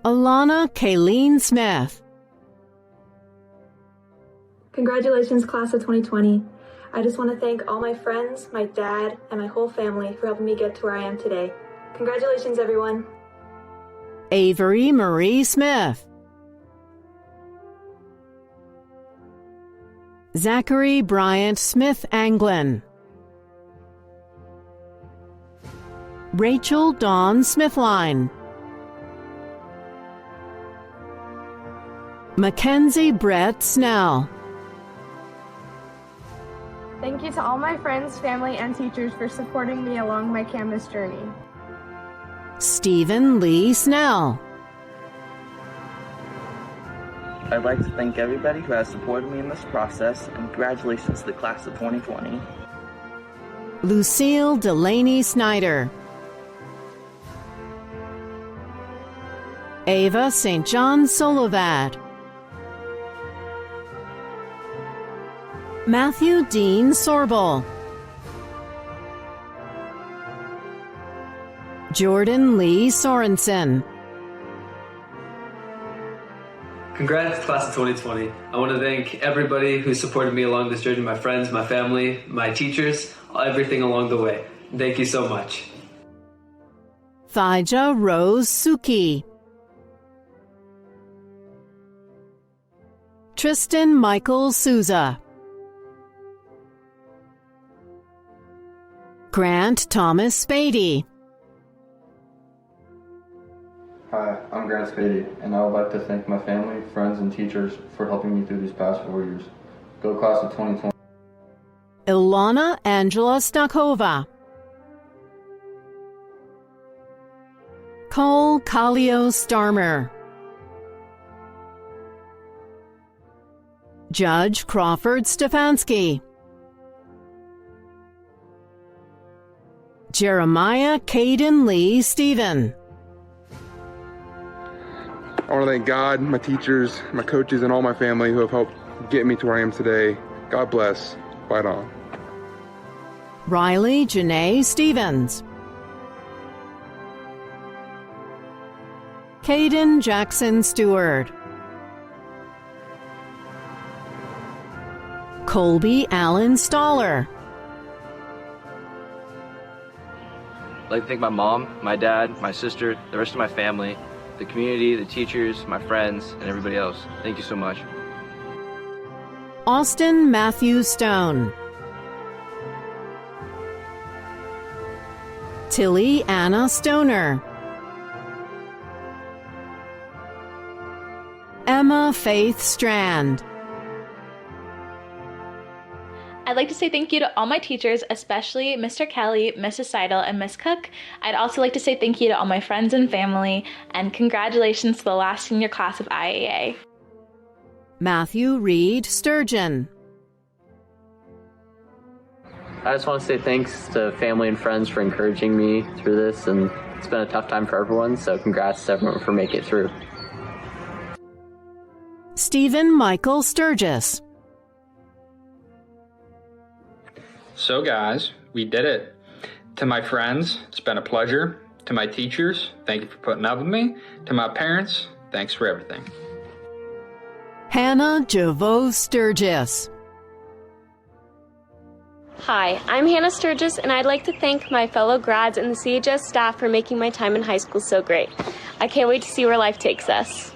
Alana Kayleen Smith. Congratulations, class of 2020. I just want to thank all my friends, my dad, and my whole family for helping me get to where I am today. Congratulations, everyone. Avery Marie Smith. Zachary Bryant Smith Anglin. Rachel Dawn Smithline. Mackenzie Brett Snell. Thank you to all my friends, family, and teachers for supporting me along my Camas journey. Stephen Lee Snell. I'd like to thank everybody who has supported me in this process, and congratulations to the class of 2020. Lucille Delaney Snyder. Ava St. John Solovad. Matthew Dean Sorbel. Jordan Lee Sorensen. Congrats, class of 2020. I want to thank everybody who supported me along this journey, my friends, my family, my teachers, everything along the way. Thank you so much. Thaija Rose Suki. Tristan Michael Souza. Grant Thomas Spady. Hi, I'm Grant Spady, and I would like to thank my family, friends, and teachers for helping me through these past 4 years. Go class of 2020. Ilana Angela Stakova. Cole Kallio Starmer. Judge Crawford Stefanski. Jeremiah Caden Lee Stephen. I want to thank God, my teachers, my coaches, and all my family who have helped get me to where I am today. God bless. Fight on. Riley Janae Stevens. Caden Jackson Stewart. Colby Allen Stoller. I'd like to thank my mom, my dad, my sister, the rest of my family, the community, the teachers, my friends, and everybody else. Thank you so much. Austin Matthew Stone. Tilly Anna Stoner. Emma Faith Strand. I'd like to say thank you to all my teachers, especially Mr. Kelly, Mrs. Seidel, and Miss Cook. I'd also like to say thank you to all my friends and family, and congratulations to the last senior class of IAA. Matthew Reed Sturgeon. I just want to say thanks to family and friends for encouraging me through this, and it's been a tough time for everyone, so congrats to everyone for making it through. Stephen Michael Sturgis. So guys, we did it. To my friends, it's been a pleasure. To my teachers, thank you for putting up with me. To my parents, thanks for everything. Hannah Javot Sturgis. Hi, I'm Hannah Sturgis, and I'd like to thank my fellow grads and the CHS staff for making my time in high school so great. I can't wait to see where life takes us.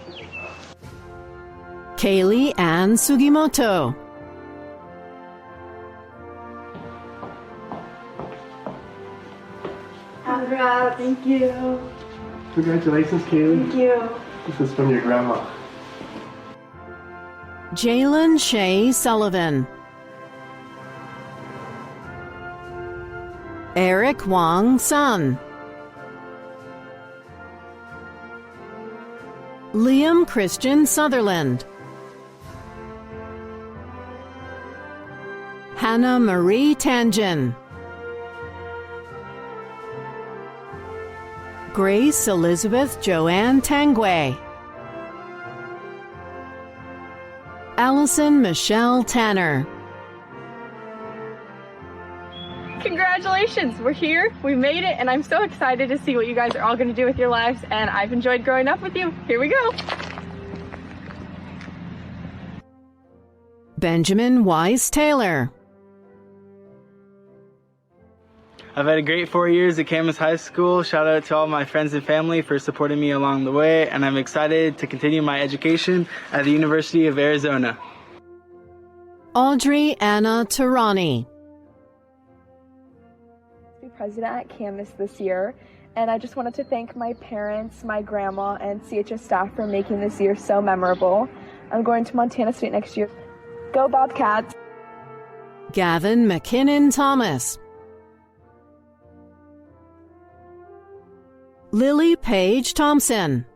Kaylee Ann Sugimoto. Congrats. Thank you. Congratulations, Kaylee. Thank you. This is from your grandma. Jalen Shea Sullivan. Eric Wong Sun. Liam Christian Sutherland. Hannah Marie Tangen. Grace Elizabeth Joanne Tangway. Allison Michelle Tanner. Congratulations, we're here, we made it, and I'm so excited to see what you guys are all going to do with your lives, and I've enjoyed growing up with you. Here we go. Benjamin Weiss Taylor. I've had a great 4 years at Camas High School. Shout out to all my friends and family for supporting me along the way, and I'm excited to continue my education at the University of Arizona. Audrey Anna Tarani. Be president at Camas this year, and I just wanted to thank my parents, my grandma, and CHS staff for making this year so memorable. I'm going to Montana State next year. Go Bobcats! Gavin McKinnon Thomas, Lily Page Thompson,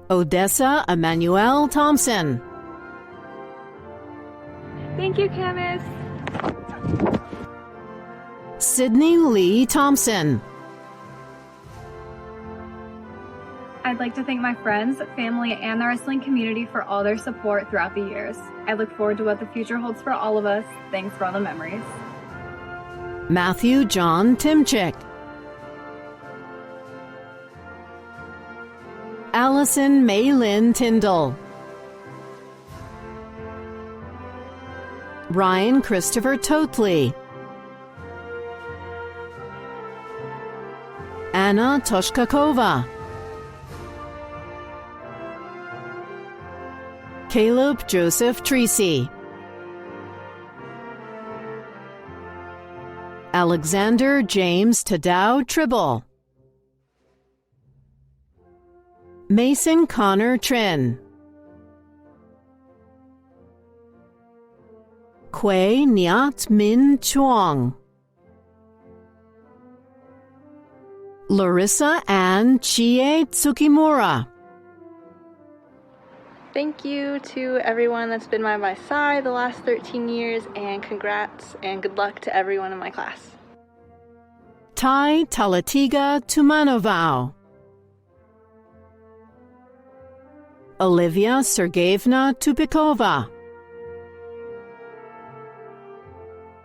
Odessa Emmanuel Thompson, Thank you, Camas. Sydney Lee Thompson, I'd like to thank my friends, family, and the wrestling community for all their support throughout the years. I look forward to what the future holds for all of us. Thanks for all the memories. Matthew John Timchick, Allison Maylin Tyndall, Ryan Christopher Totley, Anna Toshkakova, Caleb Joseph Treacy, Alexander James Tadao Tribble, Mason Connor Trin, Kwei Nyat Min Chuang, Larissa Ann Chie Tsukimura. Thank you to everyone that's been by my side the last 13 years, and congrats and good luck to everyone in my class. Tai Talatiga Tumanovau, Olivia Sergeyevna Tupikova,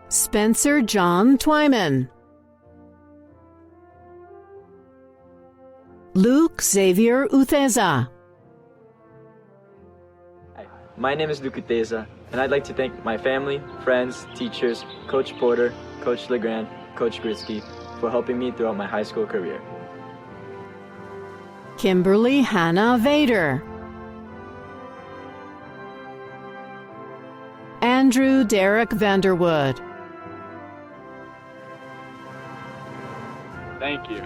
Spencer John Twyman, Luke Xavier Utheza. My name is Luke Uteza, and I'd like to thank my family, friends, teachers, Coach Porter, Coach LeGrand, Coach Gritsky for helping me throughout my high school career. Kimberly Hannah Vader, Andrew Derek Vanderwood, Thank you.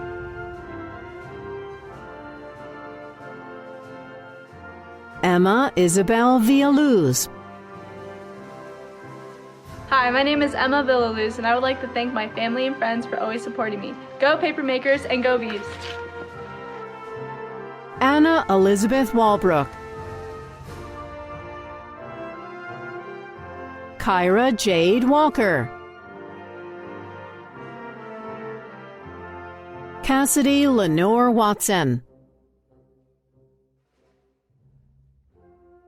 Emma Isabel Villaluz, Hi, my name is Emma Villaluz, and I would like to thank my family and friends for always supporting me. Go Papermakers and go Bees! Anna Elizabeth Walbrook, Kyra Jade Walker, Cassidy Lenore Watson,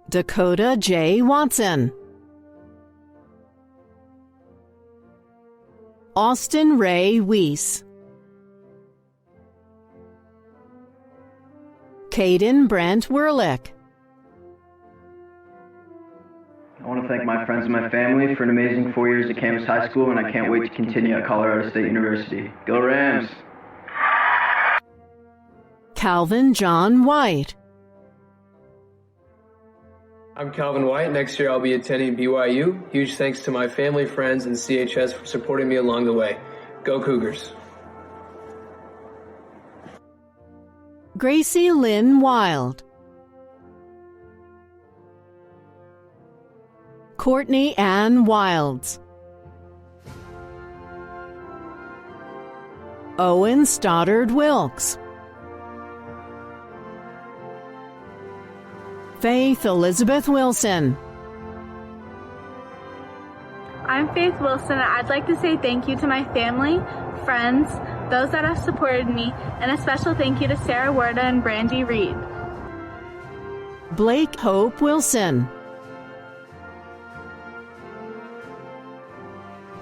Dakota J. Watson, Austin Ray Weiss, Caden Brent Werlick, I want to thank my friends and my family for an amazing 4 years at Camas High School, and I can't wait to continue at Colorado State University. Go Rams! Calvin John White, I'm Calvin White. Next year I'll be attending BYU. Huge thanks to my family, friends, and CHS for supporting me along the way. Go Cougars. Gracie Lynn Wild, Courtney Ann Wilds, Owen Stoddard Wilkes, Faith Elizabeth Wilson. I'm Faith Wilson, and I'd like to say thank you to my family, friends, those that have supported me, and a special thank you to Sarah Werda and Brandy Reed. Blake Hope Wilson,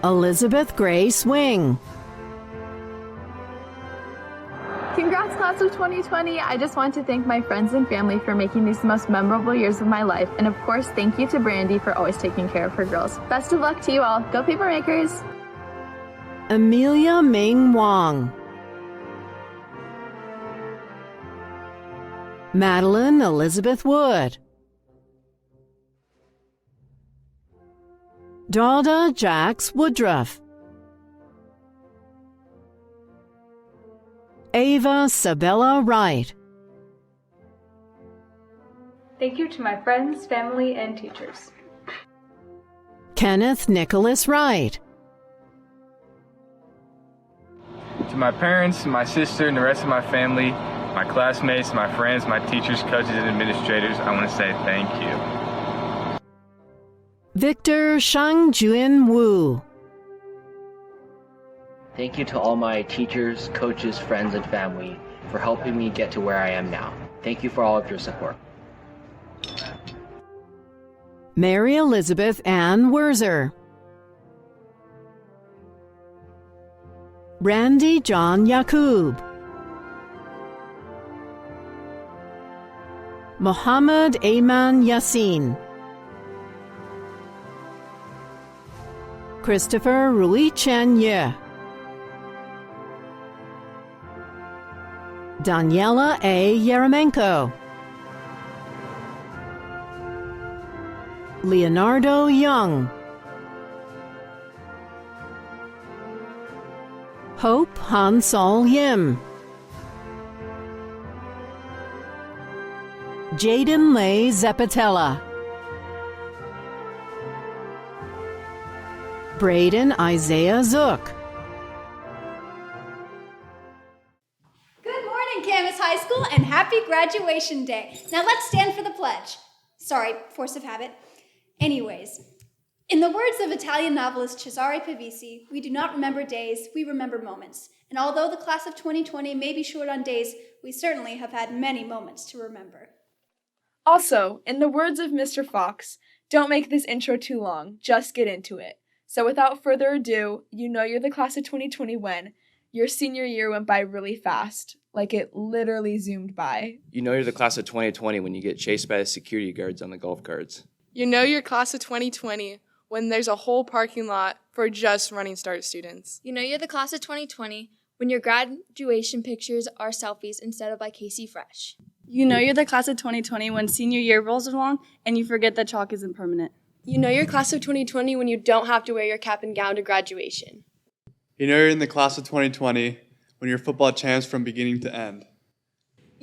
Elizabeth Grace Wing, Congrats, class of 2020. I just want to thank my friends and family for making these the most memorable years of my life. And of course, thank you to Brandy for always taking care of her girls. Best of luck to you all. Go Papermakers! Amelia Ming Wong, Madeline Elizabeth Wood, Dalda Jax Woodruff, Ava Sabella Wright, Thank you to my friends, family, and teachers. Kenneth Nicholas Wright. To my parents, my sister, and the rest of my family, my classmates, my friends, my teachers, coaches, and administrators, I want to say thank you. Victor Shangjun Wu. Thank you to all my teachers, coaches, friends, and family for helping me get to where I am now. Thank you for all of your support. Mary Elizabeth Ann Werzer. Randy John Yakub. Mohammed Ayman Yassin. Christopher Rui Chen Ye. Daniela A. Yeremenko. Leonardo Young. Hope Han Sol Yim. Jaden Lay Zepatella. Braden Isaiah Zook. Good morning, Camas High School, and happy graduation day. Now let's stand for the pledge. Sorry, force of habit. Anyways, in the words of Italian novelist Cesare Pavese, we do not remember days, we remember moments. And although the class of 2020 may be short on days, we certainly have had many moments to remember. Also, in the words of Mr. Fox, don't make this intro too long, just get into it. So without further ado, you know you're the class of 2020 when your senior year went by really fast, like it literally zoomed by. You know you're the class of 2020 when you get chased by the security guards on the golf carts. You know your class of 2020 when there's a whole parking lot for just Running Start students. You know you're the class of 2020 when your graduation pictures are selfies instead of by Casey Fresh. You know you're the class of 2020 when senior year rolls along and you forget that chalk isn't permanent. You know you're class of 2020 when you don't have to wear your cap and gown to graduation. You know you're in the class of 2020 when you're football champs from beginning to end.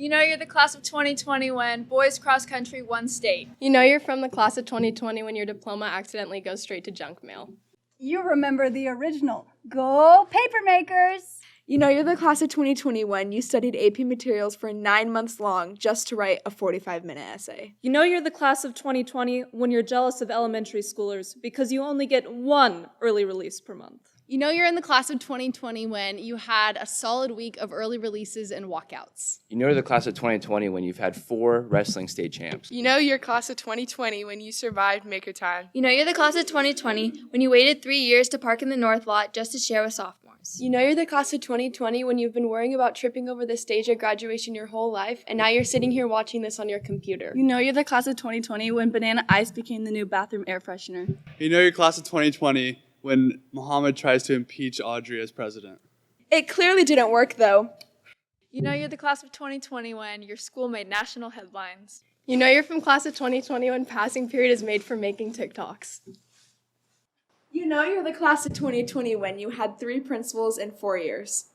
You know you're the class of 2020 when boys cross country won state. You know you're from the class of 2020 when your diploma accidentally goes straight to junk mail. You remember the original. Go Papermakers! You know you're the class of 2020 when you studied AP materials for 9 months long just to write a 45-minute essay. You know you're the class of 2020 when you're jealous of elementary schoolers because you only get one early release per month. You know you're in the class of 2020 when you had a solid week of early releases and walkouts. You know you're the class of 2020 when you've had 4 wrestling state champs. You know you're class of 2020 when you survived Maker Time. You know you're the class of 2020 when you waited 3 years to park in the North Lot just to share with sophomores. You know you're the class of 2020 when you've been worrying about tripping over the stage at graduation your whole life, and now you're sitting here watching this on your computer. You know you're the class of 2020 when banana ice became the new bathroom air freshener. You know you're class of 2020 when Muhammad tries to impeach Audrey as president. It clearly didn't work, though. You know you're the class of 2020 when your school made national headlines. You know you're from class of 2020 when passing period is made for making TikToks. You know you're the class of 2020 when you had 3 principals in 4 years.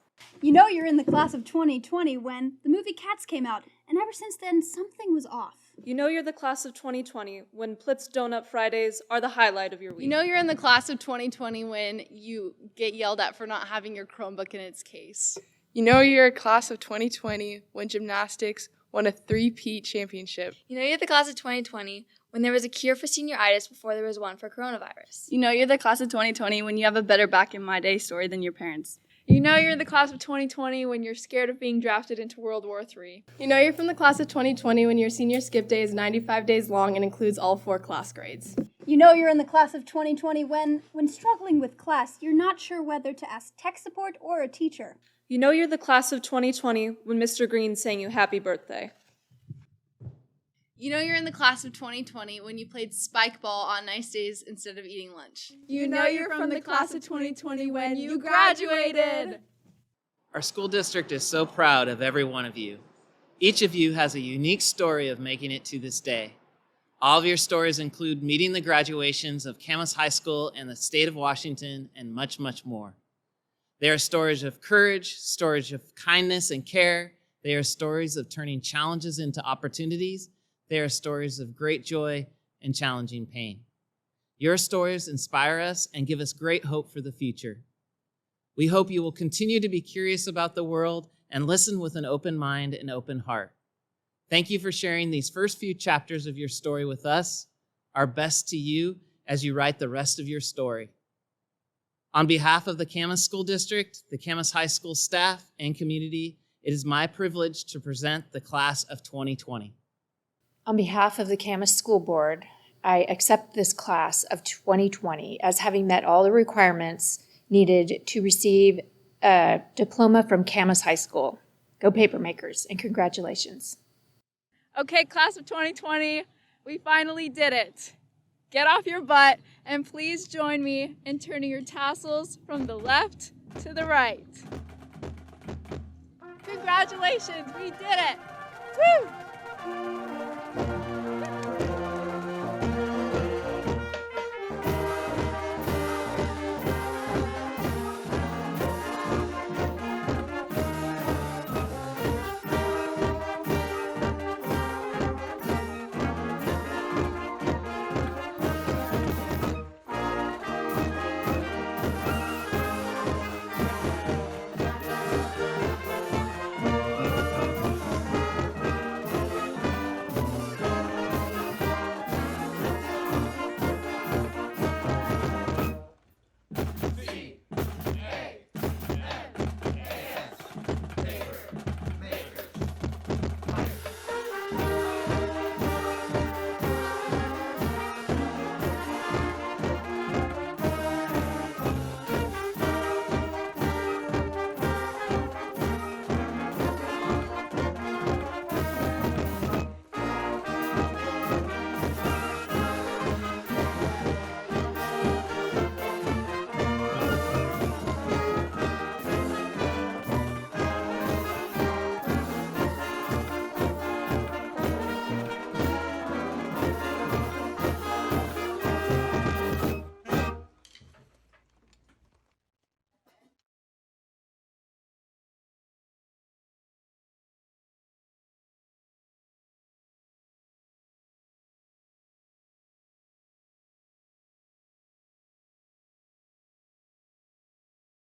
You know you're in the class of 2020 when the movie Cats came out, and ever since then, something was off. You know you're the class of 2020 when Plitz Donut Fridays are the highlight of your week. You know you're in the class of 2020 when you get yelled at for not having your Chromebook in its case. You know you're a class of 2020 when gymnastics won a 3-peat championship. You know you're the class of 2020 when there was a cure for senioritis before there was one for coronavirus. You know you're the class of 2020 when you have a better Back in My Day story than your parents. You know you're in the class of 2020 when you're scared of being drafted into World War III. You know you're from the class of 2020 when your senior skip day is 95 days long and includes all 4 class grades. You know you're in the class of 2020 when struggling with class, you're not sure whether to ask tech support or a teacher. You know you're the class of 2020 when Mr. Green sang you happy birthday. You know you're in the class of 2020 when you played spike ball on nice days instead of eating lunch. You know you're from the class of 2020 when you graduated. Our school district is so proud of every one of you. Each of you has a unique story of making it to this day. All of your stories include meeting the graduations of Camas High School and the state of Washington and much, much more. They are stories of courage, stories of kindness and care. They are stories of turning challenges into opportunities. They are stories of great joy and challenging pain. Your stories inspire us and give us great hope for the future. We hope you will continue to be curious about the world and listen with an open mind and open heart. Thank you for sharing these first few chapters of your story with us. Our best to you as you write the rest of your story. On behalf of the Camas School District, the Camas High School staff, and community, it is my privilege to present the class of 2020. On behalf of the Camas School Board, I accept this class of 2020 as having met all the requirements needed to receive a diploma from Camas High School. Go Papermakers, and congratulations. Okay, class of 2020, we finally did it. Get off your butt and please join me in turning your tassels from the left to the right. Congratulations, we did it! Woo!